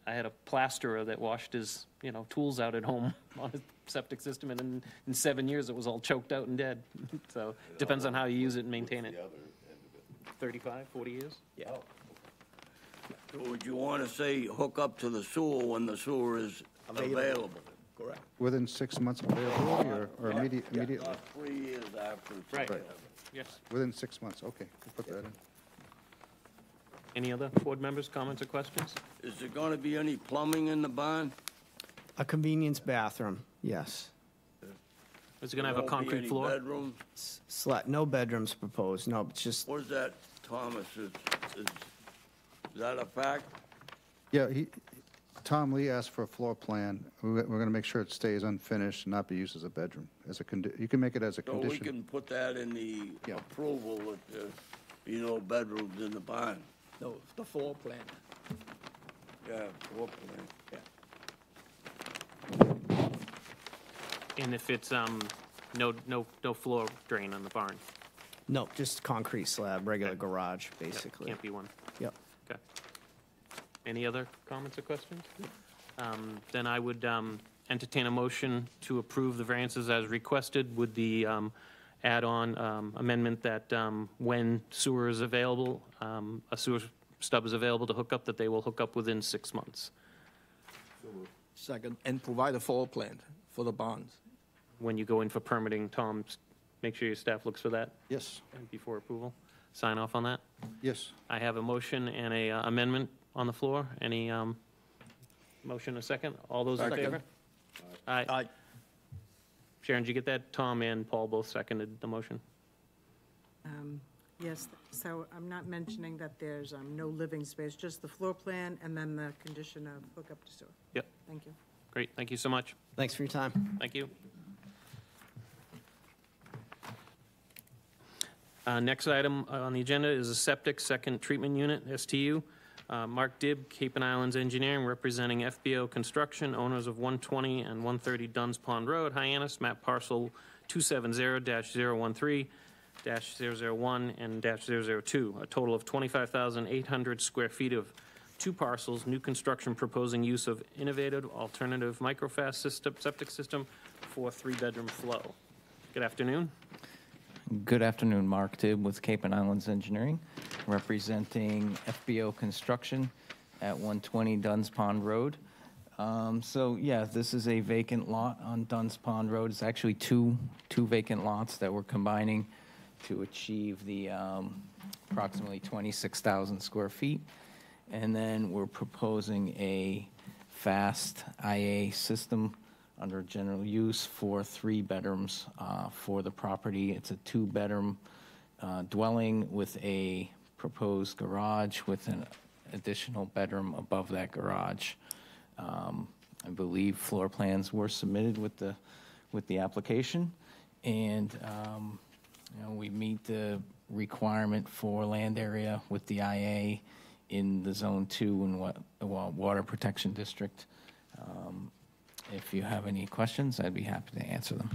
I had a plasterer that washed his, tools out at home on his septic system, and in 7 years, it was all choked out and dead. So it depends on how you use it and maintain it. 35, 40 years? Yeah. So would you want to say hook up to the sewer when the sewer is available? Correct. Within 6 months of availability or immediately? Not 3 years after. it's Right. available. Yes. Within 6 months, okay, we'll put that in. Any other board members, comments, or questions? Is there going to be any plumbing in the barn? A convenience bathroom, yes. Is it going to have a Won't be concrete any floor? bedrooms? No bedrooms proposed, no, it's just, Where's that, Thomas? Is that a fact? Yeah, Tom Lee asked for a floor plan. We're going to make sure it stays unfinished and not be used as a bedroom. You can make it as a So we condition. can put that in the Yeah. approval that there be no bedrooms in the barn. No, the floor plan. Yeah, floor plan. Yeah. And if it's, no floor drain on the barn? Nope, just concrete slab, regular garage, Yep, basically. Can't be one. Yep. Okay. Any other comments or questions? Then I would entertain a motion to approve the variances as requested with the add-on amendment that when sewer is available, a sewer stub is available to hook up, that they will hook up within 6 months. Second, and provide a floor plan for the bonds. When you go in for permitting, Tom, make sure your staff looks for that Yes, before approval. Sign off on that. yes. I have a motion and a amendment on the floor. Any motion, a second? All those in Second. favor? Aye. Sharon, did you get that? Tom and Paul both seconded the motion. Yes, so I'm not mentioning that there's no living space, just the floor plan and then the condition of hookup to sewer. Yep, Thank you. great. Thank you so much. Thanks for your time. Thank you. Next item on the agenda is a septic second treatment unit, STU. Mark Dibb, Cape and Islands Engineering, representing FBO Construction, owners of 120 and 130 Duns Pond Road, Hyannis, map parcel 270-013-001 and -002, a total of 25,800 square feet of 2 parcels, new construction proposing use of innovative alternative microfast system, septic system for 3-bedroom flow. Good afternoon. Good afternoon, Mark Tibb with Cape and Islands Engineering, representing FBO Construction at 120 Duns Pond Road. So yeah, this is a vacant lot on Duns Pond Road. It's actually two vacant lots that we're combining to achieve the approximately 26,000 square feet. And then we're proposing a fast IA system under general use for 3 bedrooms for the property. It's a 2-bedroom dwelling with a proposed garage with an additional bedroom above that garage. I believe floor plans were submitted with the application, and we meet the requirement for land area with the IA in the Zone 2 and Water Protection District. If you have any questions, I'd be happy to answer them.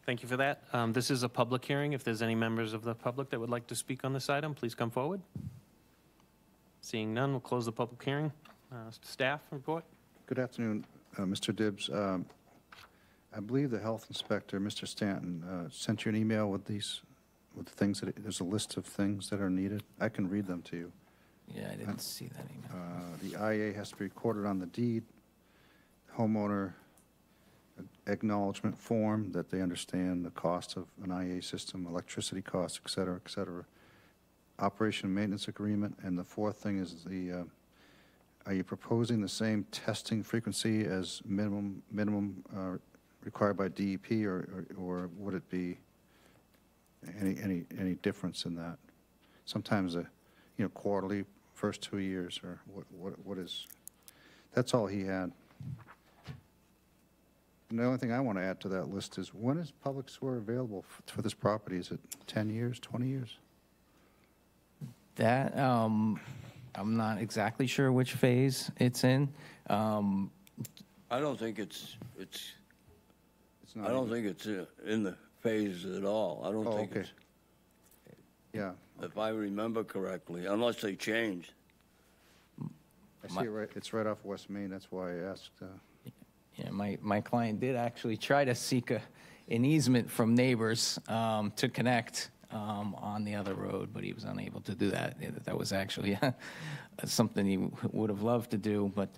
Thank you for that. This is a public hearing. If there's any members of the public that would like to speak on this item, please come forward. Seeing none, we'll close the public hearing. Staff report? Good afternoon, Mr. Dibbs. I believe the health inspector, Mr. Stanton, sent you an email with the things that, there's a list of things that are needed. I can read them to you. Yeah, I didn't see that email. The IA has to be recorded on the deed, homeowner acknowledgement form that they understand the cost of an IA system, electricity costs, et cetera, et cetera. Operation and maintenance agreement, and the fourth thing is are you proposing the same testing frequency as minimum required by DEP, or would it be any difference in that? Sometimes quarterly, first 2 years, or what is? That's all he had. And the only thing I want to add to that list is, when is public sewer available for this property? Is it 10 years, 20 years? That, I'm not exactly sure which phase it's in. I don't think it's It's not. I don't think it's in the phase at all. I don't Oh, think okay. it's, Yeah, if I remember correctly, unless they changed. I see it right, it's right off West Main, that's why I asked. Yeah, my client did actually try to seek an easement from neighbors to connect on the other road, but he was unable to do that. That was actually something he would have loved to do, but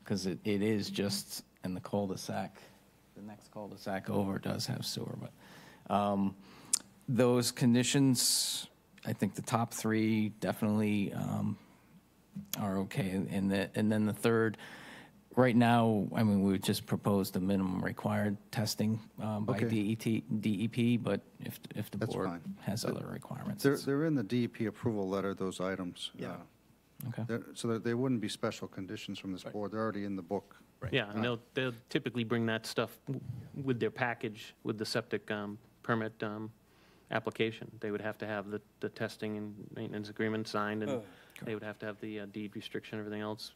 because it is just in the cul-de-sac. The next cul-de-sac over does have sewer, but those conditions, I think the top 3 definitely are okay, and then the third. Right now, I mean, we just proposed the minimum required testing by Okay. DEP, but if the That's board fine. has other requirements. They're in the DEP approval letter, those items. Yeah. Okay. So they wouldn't be special conditions from this board, they're already in the book. Yeah, and they'll typically bring that stuff with their package, with the septic permit application. They would have to have the testing and maintenance agreement signed, and they would have to have the deed restriction, everything else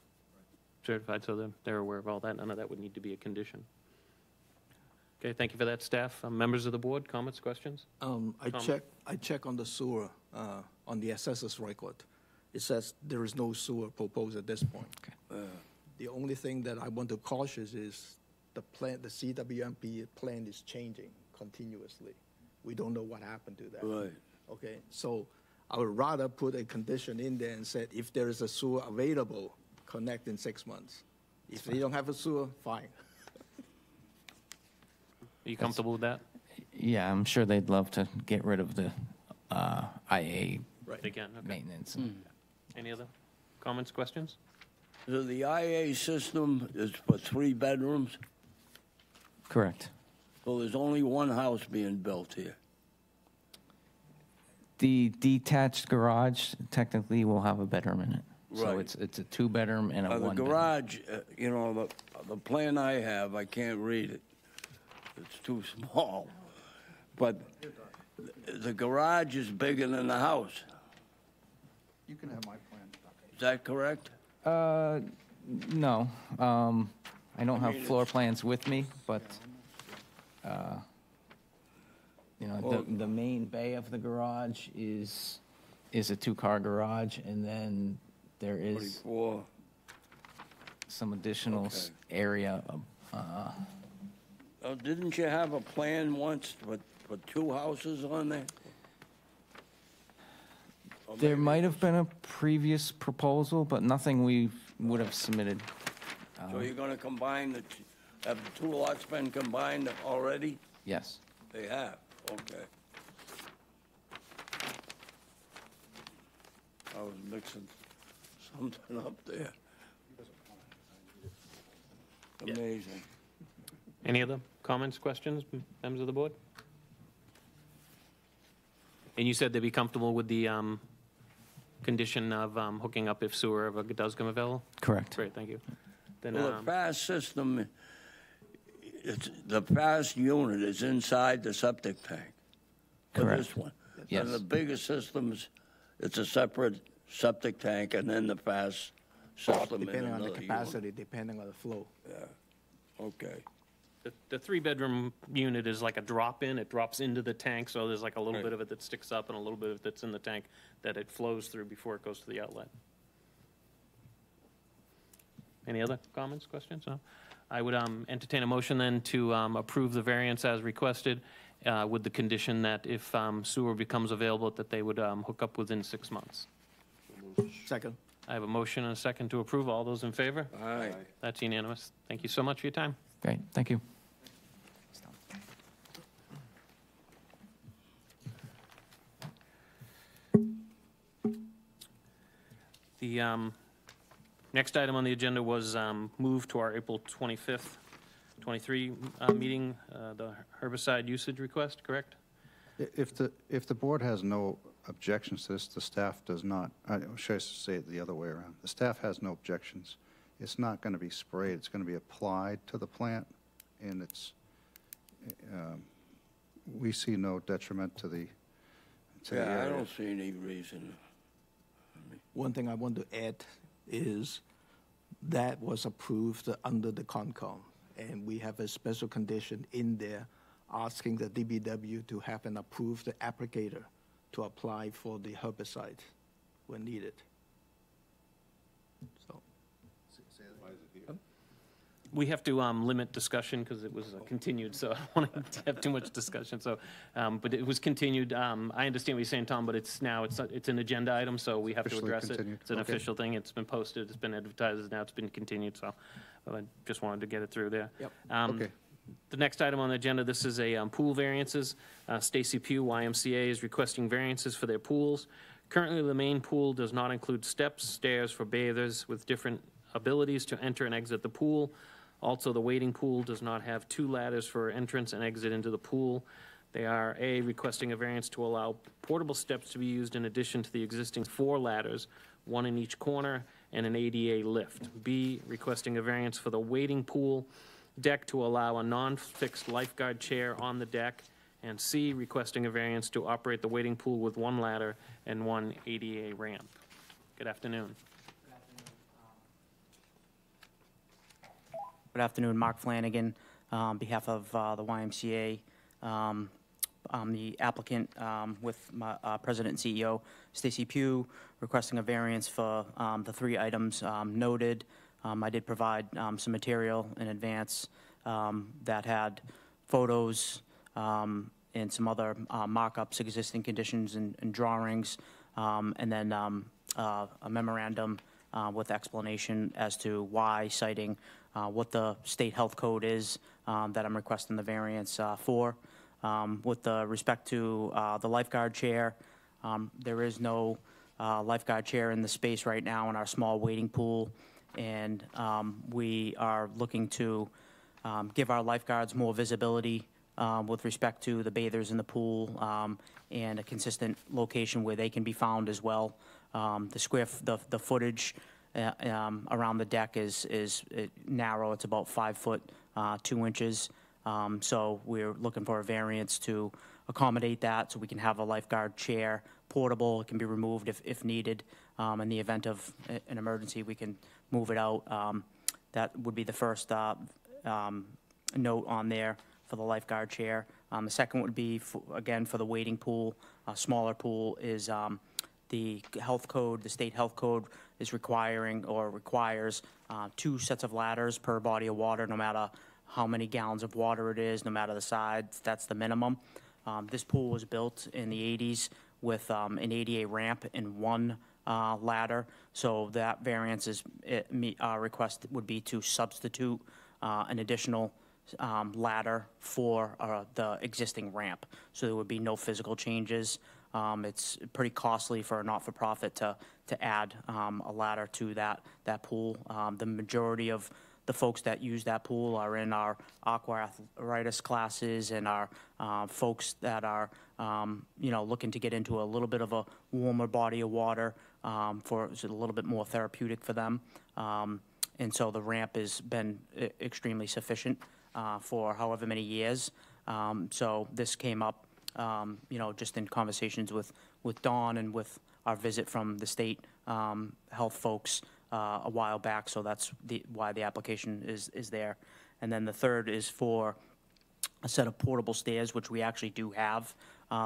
certified, so they're aware of all that. None of that would need to be a condition. Okay, thank you for that, staff. Members of the board, comments, questions? I check on the sewer, on the assessor's record. It says there is no sewer proposed at this point. The only thing that I want to cautious is the CWMP plan is changing continuously. We don't know what happened to that. Right. Okay, so I would rather put a condition in there and said, if there is a sewer available, connect in 6 months. If they don't have a sewer, fine. Are you comfortable with that? Yeah, I'm sure they'd love to get rid of the IA They can, okay. maintenance. Any other comments, questions? So the IA system is for 3 bedrooms, Correct. so there's only one house being built here. The detached garage technically will have a bedroom in it. So Right. it's a 2-bedroom and a The 1-bedroom. garage, the plan I have, I can't read it. It's too small. But the garage is bigger than the house. You can have my plan. Is that correct? No, I don't have floor plans with me, but, the main bay of the garage is a 2-car garage, and then there is 44. some additional Okay. area. Didn't you have a plan once for 2 houses on there? Or There maybe- might have been a previous proposal, but nothing we would have submitted. So you're gonna combine have the 2 lots been combined already? Yes. They have, okay. I was mixing something up there. Amazing. Any other comments, questions, members of the board? And you said they'd be comfortable with the condition of hooking up if sewer ever does come available? Correct. Great, thank you. Then, Well, the fast system, the fast unit is inside the septic tank. For Correct. this one. Yes. And the bigger systems, it's a separate septic tank and then the fast system in Depending on the another unit. capacity, depending on the flow. Okay. the 3-bedroom unit is like a drop-in. It drops into the tank, so there's like a little Right. bit of it that sticks up and a little bit of it that's in the tank that it flows through before it goes to the outlet. Any other comments, questions? No? I would entertain a motion then to approve the variance as requested with the condition that if sewer becomes available, that they would hook up within 6 months. Second. I have a motion and a second to approve. All those in favor? Aye. That's unanimous. Thank you so much for your time. Great, thank you. The next item on the agenda was moved to our April 25th, 23 meeting, the herbicide usage request, correct? If the board has no objections to this, the staff does not, should I say it the other way around? The staff has no objections. It's not going to be sprayed, it's going to be applied to the plant, and we see no detriment to the Yeah, I area. don't see any reason. One thing I want to add is that was approved under the Concom, and we have a special condition in there asking the DPW to have an approved applicator to apply for the herbicide when needed. So, We have to limit discussion because it was continued, so I don't want to have too much discussion. So, but it was continued. I understand what you're saying, Tom, but it's an agenda item, so we have to Officially address it. continued. It's an Okay. official thing. It's been posted. It's been advertised. Now it's been continued. So, I just wanted to get it through there. Yep. Okay. The next item on the agenda, this is a pool variances. Stacy Pugh, YMCA, is requesting variances for their pools. Currently, the main pool does not include steps, stairs for bathers with different abilities to enter and exit the pool. Also, the wading pool does not have 2 ladders for entrance and exit into the pool. They are, A, requesting a variance to allow portable steps to be used in addition to the existing 4 ladders, 1 in each corner, and an ADA lift. B, requesting a variance for the wading pool deck to allow a non-fixed lifeguard chair on the deck. And C, requesting a variance to operate the wading pool with 1 ladder and 1 ADA ramp. Good afternoon. Good afternoon, Mark Flanagan. on behalf of the YMCA. I'm the applicant with my President and CEO, Stacy Pugh, requesting a variance for the 3 items noted. I did provide some material in advance that had photos and some other mock-ups, existing conditions and drawings, and then a memorandum with explanation as to why, citing what the state health code is that I'm requesting the variance for. With respect to the lifeguard chair, there is no lifeguard chair in the space right now in our small wading pool, and we are looking to give our lifeguards more visibility with respect to the bathers in the pool and a consistent location where they can be found as well. The footage around the deck is narrow. It's about 5 foot 2 inches. So we're looking for a variance to accommodate that, so we can have a lifeguard chair portable. It can be removed if needed. In the event of an emergency, we can move it out. That would be the first note on there for the lifeguard chair. The second would be, again, for the wading pool. A smaller pool is the health code, the state health code is requires 2 sets of ladders per body of water, no matter how many gallons of water it is, no matter the size. That's the minimum. This pool was built in the 80s with an ADA ramp and 1 ladder. So that variance request would be to substitute an additional ladder for the existing ramp. So there would be no physical changes. It's pretty costly for a not-for-profit to add a ladder to that pool. The majority of the folks that use that pool are in our aqua arthritis classes and our folks that are looking to get into a little bit of a warmer body of water it's a little bit more therapeutic for them. And so the ramp has been extremely sufficient for however many years. So this came up, just in conversations with Dawn and with our visit from the state health folks a while back. So that's why the application is there. And then the third is for a set of portable stairs, which we actually do have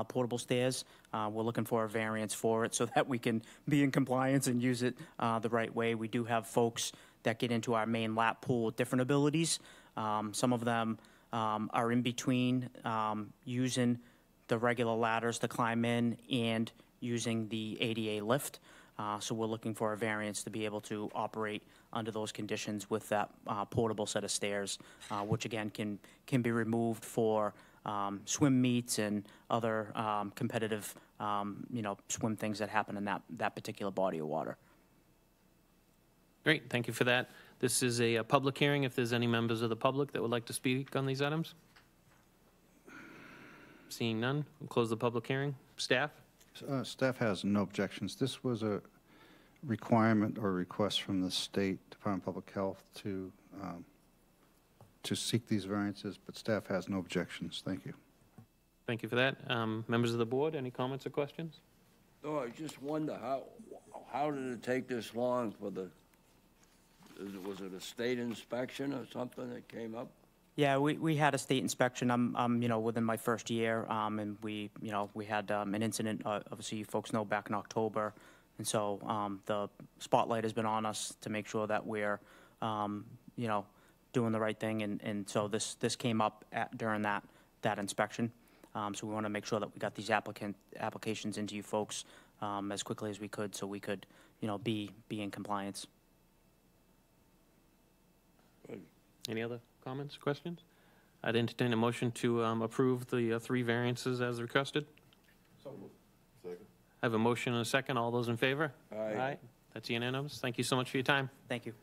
portable stairs. We're looking for a variance for it so that we can be in compliance and use it the right way. We do have folks that get into our main lap pool with different abilities. Some of them are in between using the regular ladders to climb in and using the ADA lift. So we're looking for a variance to be able to operate under those conditions with that portable set of stairs, which again can be removed for swim meets and other competitive swim things that happen in that particular body of water. Great, thank you for that. This is a public hearing. If there's any members of the public that would like to speak on these items? Seeing none, we'll close the public hearing. Staff? Staff has no objections. This was a requirement or request from the State Department of Public Health to seek these variances, but staff has no objections. Thank you. Thank you for that. Members of the board, any comments or questions? No, I just wonder how did it take this long for was it a state inspection or something that came up? Yeah, we had a state inspection. I'm within my first year, and we had an incident. Obviously, you folks know, back in October, and so the spotlight has been on us to make sure that we're, doing the right thing, and so this came up during that inspection. So we want to make sure that we got these applications into you folks as quickly as we could, so we could, be in compliance. Any other comments or questions? I'd entertain a motion to approve the 3 variances as requested. Second. I have a motion and a second. All those in favor? Aye. That's unanimous. Thank you so much for your time. Thank you.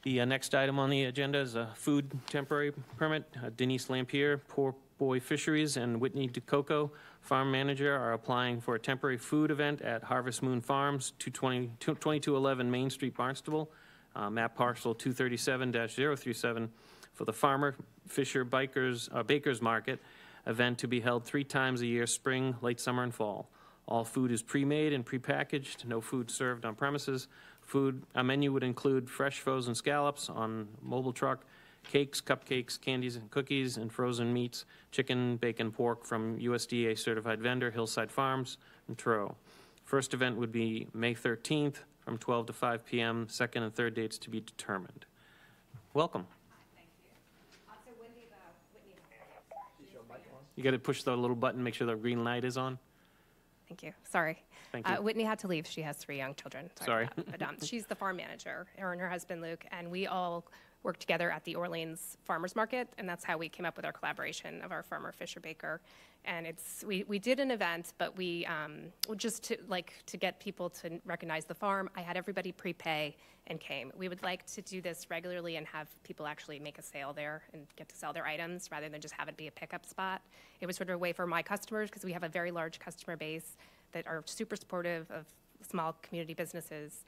The next item on the agenda is a food temporary permit. Denise Lampier, Poor Boy Fisheries, and Whitney DeCoco, farm manager, are applying for a temporary food event at Harvest Moon Farms, 2211 Main Street, Barnstable, map parcel 237-037, for the Farmer Fisher Bakers Market event to be held 3 times a year, spring, late summer, and fall. All food is pre-made and pre-packaged, no food served on premises. Food, a menu would include fresh frozen scallops on mobile truck, cakes, cupcakes, candies and cookies, and frozen meats, chicken, bacon, pork from USDA certified vendor Hillside Farms and Truro. First event would be May 13th from 12 to 5 p.m. Second and third dates to be determined. Welcome. Thank you. So Whitney. You got to push the little button, make sure the green light is on. Thank you. Sorry. Thank you. Whitney had to leave. She has 3 young children. Sorry. about that. But she's the farm manager, her and her husband Luke, and we all work together at the Orleans Farmers Market, and that's how we came up with our collaboration of our farmer Fisher Baker. And we did an event, but we just to get people to recognize the farm. I had everybody prepay and came. We would like to do this regularly and have people actually make a sale there and get to sell their items rather than just have it be a pickup spot. It was sort of a way for my customers, because we have a very large customer base that are super supportive of small community businesses.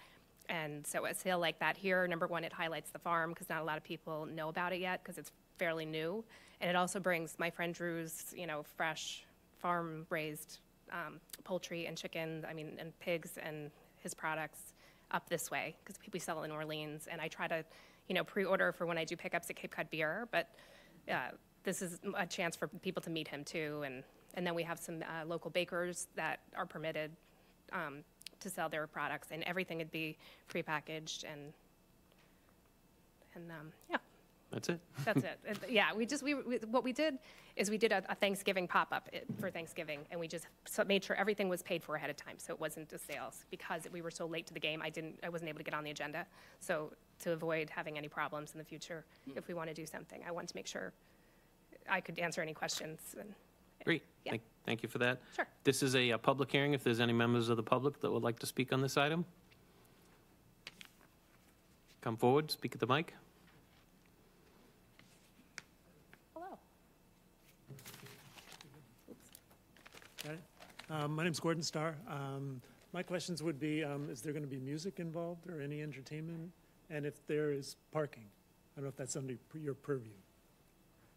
And so a sale like that here, number one, it highlights the farm because not a lot of people know about it yet because it's fairly new. And it also brings my friend Drew's, fresh farm-raised poultry and chicken, and pigs and his products up this way because we sell in Orleans. And I try to, pre-order for when I do pickups at Cape Cod Beer. But this is a chance for people to meet him too. And then we have some local bakers that are permitted to sell their products, and everything would be prepackaged and yeah. That's it. That's it. Yeah, what we did is we did a Thanksgiving pop-up for Thanksgiving, and we just made sure everything was paid for ahead of time, so it wasn't a sales. Because we were so late to the game, I wasn't able to get on the agenda. So to avoid having any problems in the future, if we want to do something, I wanted to make sure I could answer any questions. Great. Yeah. Thank you for that. Sure. This is a public hearing. If there's any members of the public that would like to speak on this item, come forward, speak at the mic. Hello. Got it. My name's Gordon Starr. My questions would be, is there going to be music involved or any entertainment? And if there is parking? I don't know if that's under your purview.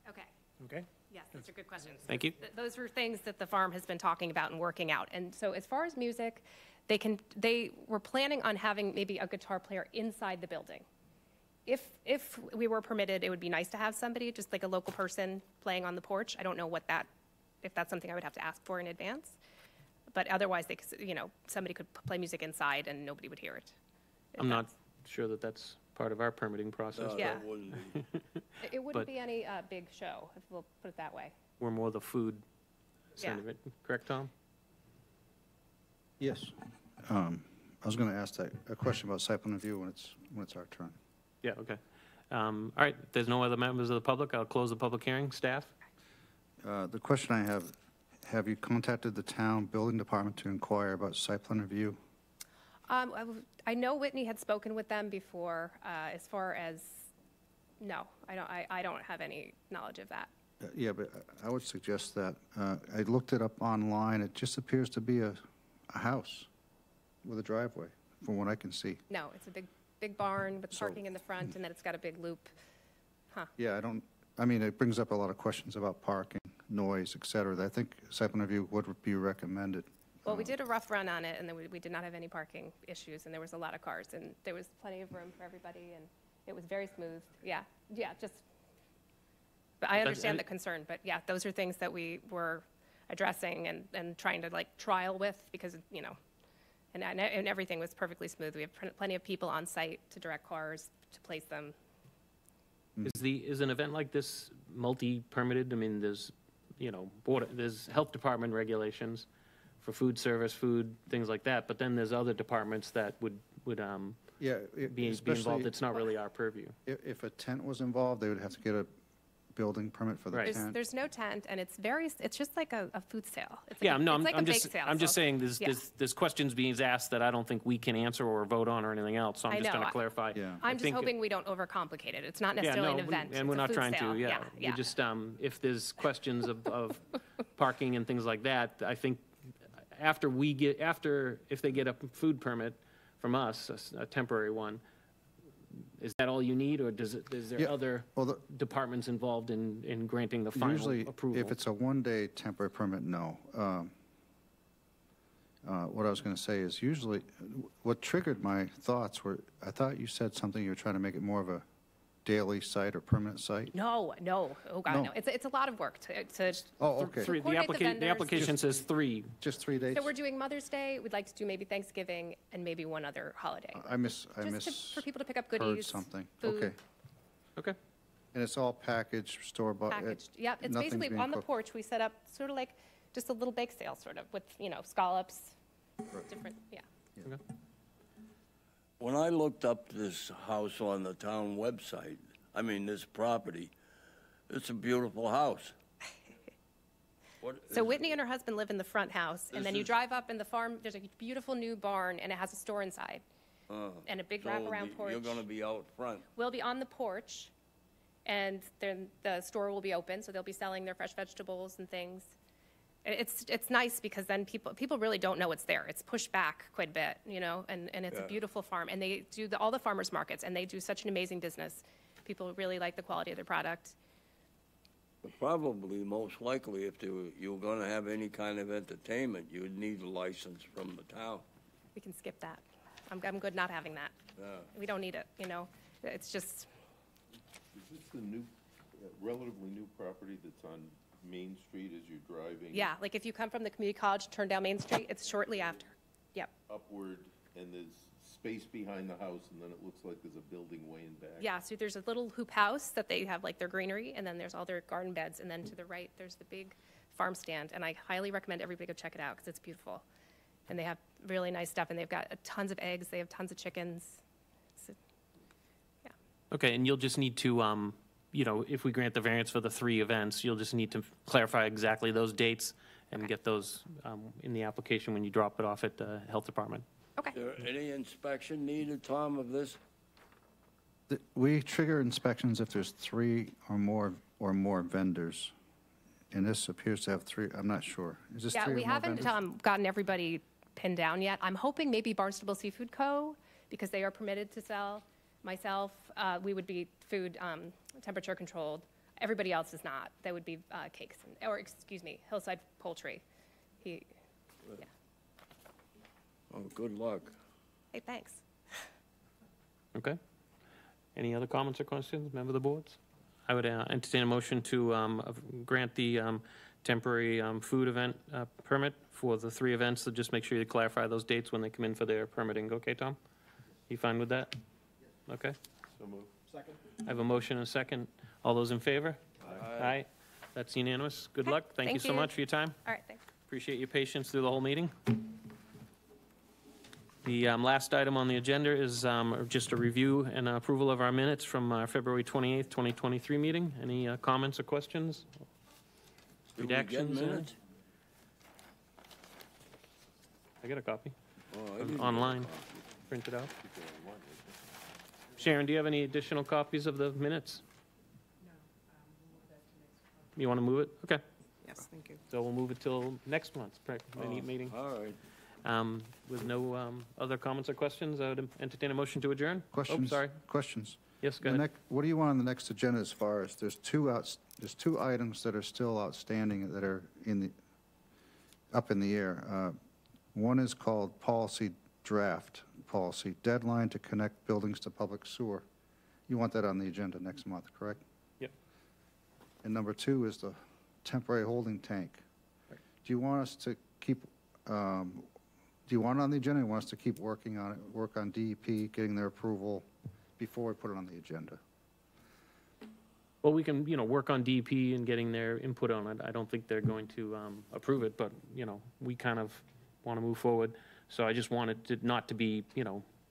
Okay. Okay? Yes, those are good questions. Thank you. Those are things that the farm has been talking about and working out. And so as far as music, they were planning on having maybe a guitar player inside the building. If we were permitted, it would be nice to have somebody, just like a local person playing on the porch. I don't know if that's something I would have to ask for in advance. But otherwise, somebody could play music inside and nobody would hear it. I'm not sure that that's part of our permitting process. Yeah. That wouldn't be. It wouldn't But- be any big show, if we'll put it that way. We're more the food side Yeah. of it. Correct, Tom? Yes. I was going to ask a question about site plan review when it's our turn. Yeah, okay. All right, if there's no other members of the public, I'll close the public hearing. Staff? The question I have you contacted the town building department to inquire about site plan review? I know Whitney had spoken with them before. As far as, no, I don't have any knowledge of that. Yeah, but I would suggest that. I looked it up online. It just appears to be a house with a driveway, from what I can see. No, it's a big barn with So- parking in the front, and then it's got a big loop. Yeah, it brings up a lot of questions about parking, noise, et cetera. I think site plan review would be recommended. Well, we did a rough run on it, and then we did not have any parking issues, and there was a lot of cars, and there was plenty of room for everybody, and it was very smooth. Yeah, but I understand the concern, but yeah, those are things that we were addressing and trying to trial with because, and everything was perfectly smooth. We have plenty of people on site to direct cars, to place them. Is an event like this multi-permitted? I mean, there's, there's health department regulations for food service, things like that, but then there's other departments that would be involved. It's not really our purview. If a tent was involved, they would have to get a building permit for the Right. tent. There's no tent, and it's just like a food sale. It's Yeah, like no, it's like a I'm bake just, sale, I'm just so- saying yeah. there's questions being asked that I don't think we can answer or vote on or anything else, so I I'm just know. trying to clarify. Yeah. I'm just think- hoping we don't overcomplicate it. It's not Yeah, necessarily no, an event. and we're It's a not food trying sale. to, yeah. Yeah. We just, if there's questions of parking and things like that, I think if they get a food permit from us, a temporary one, is that all you need, or is there Yeah, other well, departments involved in granting the final Usually, approval? if it's a one-day temporary permit, no. what I was going to say is usually what triggered my thoughts were, I thought you said something, you were trying to make it more of a daily site or permanent site? No. Oh, God, No. no. It's a lot of work to Oh, okay. Three, the coordinate the application, the vendors. application says 3. Just 3 days? So we're doing Mother's Day. We'd like to do maybe Thanksgiving and maybe one other holiday. For people to pick up heard goodies. something. food. Okay. Okay. And it's all packaged, store-bought? Packaged. Yeah, it's nothing's basically being on the cooked. porch. We set up sort of like just a little bake sale, sort of with scallops, different. Yeah. When I looked up this house on the town website, this property, it's a beautiful house. So Whitney and her husband live in the front house, and This then you is- drive up in the farm. There's a beautiful new barn, and it has a store inside, and a big wraparound porch. You're going to be out front. We'll be on the porch, and then the store will be open, so they'll be selling their fresh vegetables and things. It's nice because then people really don't know it's there. It's pushed back quite a bit, and it's a beautiful farm. And they do all the farmers markets, and they do such an amazing business. People really like the quality of their product. Probably, most likely, if you were going to have any kind of entertainment, you would need a license from the town. We can skip that. I'm good not having that. We don't need it, It's just, Is this the new, relatively new property that's on Main Street as you're driving? yeah, like if you come from the community college, turn down Main Street, it's shortly after. Yep. Upward, and there's space behind the house, and then it looks like there's a building way in back. Yeah, so there's a little hoop house that they have like their greenery, and then there's all their garden beds, and then to the right, there's the big farm stand, and I highly recommend everybody go check it out because it's beautiful. And they have really nice stuff, and they've got tons of eggs, they have tons of chickens. Okay, and you'll just need to, if we grant the variance for the 3 events, you'll just need to clarify exactly those dates and get those in the application when you drop it off at the health department. Okay. Is there any inspection needed, Tom, of this? We trigger inspections if there's 3 or more vendors. And this appears to have 3, I'm not sure. Is this 3 or Yeah, more we haven't vendors? gotten everybody pinned down yet. I'm hoping maybe Barnstable Seafood Co., because they are permitted to sell. Myself, we would be food temperature controlled. Everybody else is not. That would be cakes, Hillside Poultry. Yeah. Oh, good luck. Hey, thanks. Okay. Any other comments or questions, member of the boards? I would entertain a motion to grant the temporary food event permit for the 3 events, so just make sure you clarify those dates when they come in for their permitting. Okay, Tom? You fine with that? Okay. So moved. Second. I have a motion and a second. All those in favor? Aye. That's unanimous. Good Okay, luck. Thank you thank so you. much for your time. All right, thanks. Appreciate your patience through the whole meeting. The last item on the agenda is just a review and approval of our minutes from our February 28th, 2023 meeting. Any comments or questions? Do we get Redactions? minutes? I got a copy. Oh, I didn't get a Online. copy. Printed out. Sharon, do you have any additional copies of the minutes? You want to move it? Okay. Yes, thank you. So we'll move it till next month's meeting. All right. With no other comments or questions, I would entertain a motion to adjourn. Questions? Oh, sorry. Questions? Yes, go The ahead. what do you want on the next agenda as far as, there's 2 items that are still outstanding that are up in the air. One is called policy draft policy, deadline to connect buildings to public sewer. You want that on the agenda next month, correct? Yep. And number 2 is the temporary holding tank. Right. Do you want us to keep, do you want it on the agenda, or you want us to keep working on it, work on DEP, getting their approval before we put it on the agenda? Well, we can, work on DEP and getting their input on it. I don't think they're going to approve it, but, we kind of want to move forward. So I just want it not to be,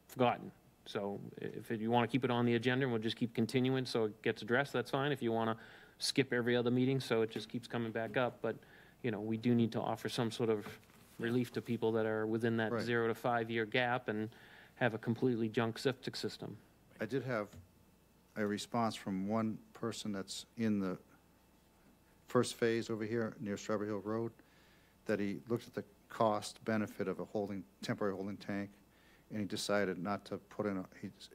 forgotten. So if you want to keep it on the agenda and we'll just keep continuing so it gets addressed, that's fine. If you want to skip every other meeting so it just keeps coming back up, but, we do need to offer some sort of relief to people that are within that Right. 0 to 5 year gap and have a completely junk septic system. I did have a response from one person that's in the first phase over here near Strawberry Hill Road, that he looked at the cost benefit of a temporary holding tank, and he decided not to put in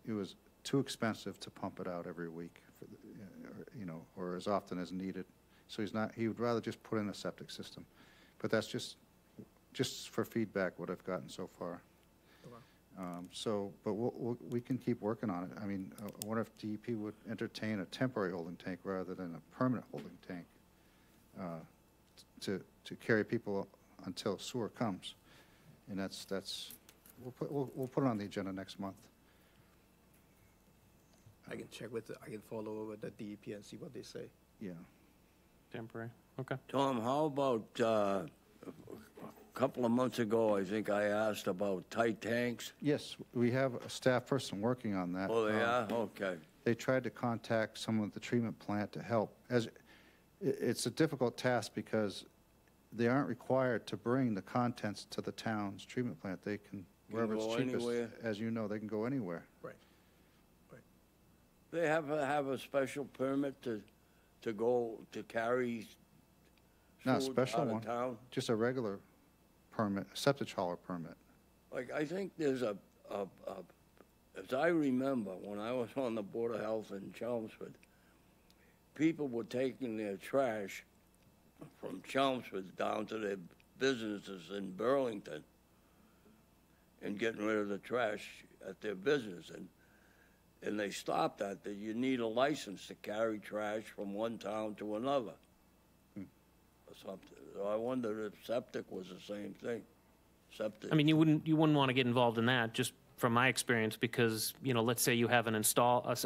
it was too expensive to pump it out every week, or as often as needed. So he would rather just put in a septic system. But that's just just for feedback, what I've gotten so far. But we can keep working on it. I mean, I wonder if DEP would entertain a temporary holding tank rather than a permanent holding tank to carry people until sewer comes. And we'll put it on the agenda next month. I can check with, I can follow up with the DEP and see what they say. Yeah. Temporary, okay. Tom, how about, a couple of months ago, I think I asked about tight tanks? Yes, we have a staff person working on that. Oh, yeah, okay. They tried to contact someone at the treatment plant to help. It's a difficult task because they aren't required to bring the contents to the town's treatment plant. They can, wherever it's go cheapest, anywhere. as you know, they can go anywhere. Right. They have a special permit to go, to carry Not a food special out one, of town? just a regular permit, a septic hauler permit. Like, I think there's as I remember, when I was on the Board of Health in Chelmsford, people were taking their trash from Chelmsford down to their businesses in Burlington and getting rid of the trash at their business. And they stopped that you need a license to carry trash from one town to another. Or something. So I wondered if septic was the same thing. Septic. I mean, you wouldn't want to get involved in that, just from my experience, because, you know, let's say you have a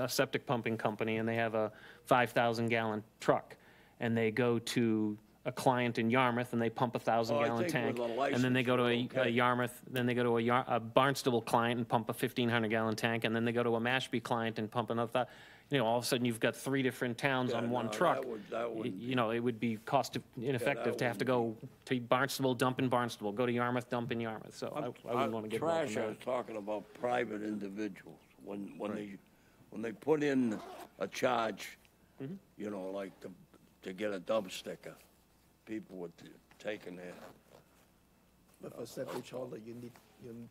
septic pumping company and they have a 5,000 gallon truck and they go to a client in Yarmouth and they pump a 1,000 gallon tank, and then they go to a Yarmouth, then they go to a Barnstable client and pump a 1,500 gallon tank, and then they go to a Mashpee client and pump another. You know, all of a sudden you've got 3 different towns on one truck. You know, it would be cost ineffective to have to go to Barnstable, dump in Barnstable, go to Yarmouth, dump in Yarmouth. So I wouldn't want to get involved in Trash, I was that. talking about private individuals. When they put in a charge, you know, like to get a dump sticker, people were taking their. But for septic hauler,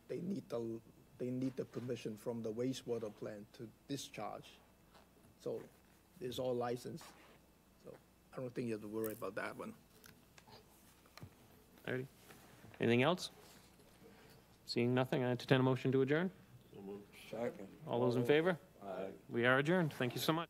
they need the permission from the wastewater plant to discharge. So it's all licensed. So I don't think you have to worry about that one. Alrighty. Anything else? Seeing nothing, I entertain a motion to adjourn. Second. All those in favor? We are adjourned. Thank you so much.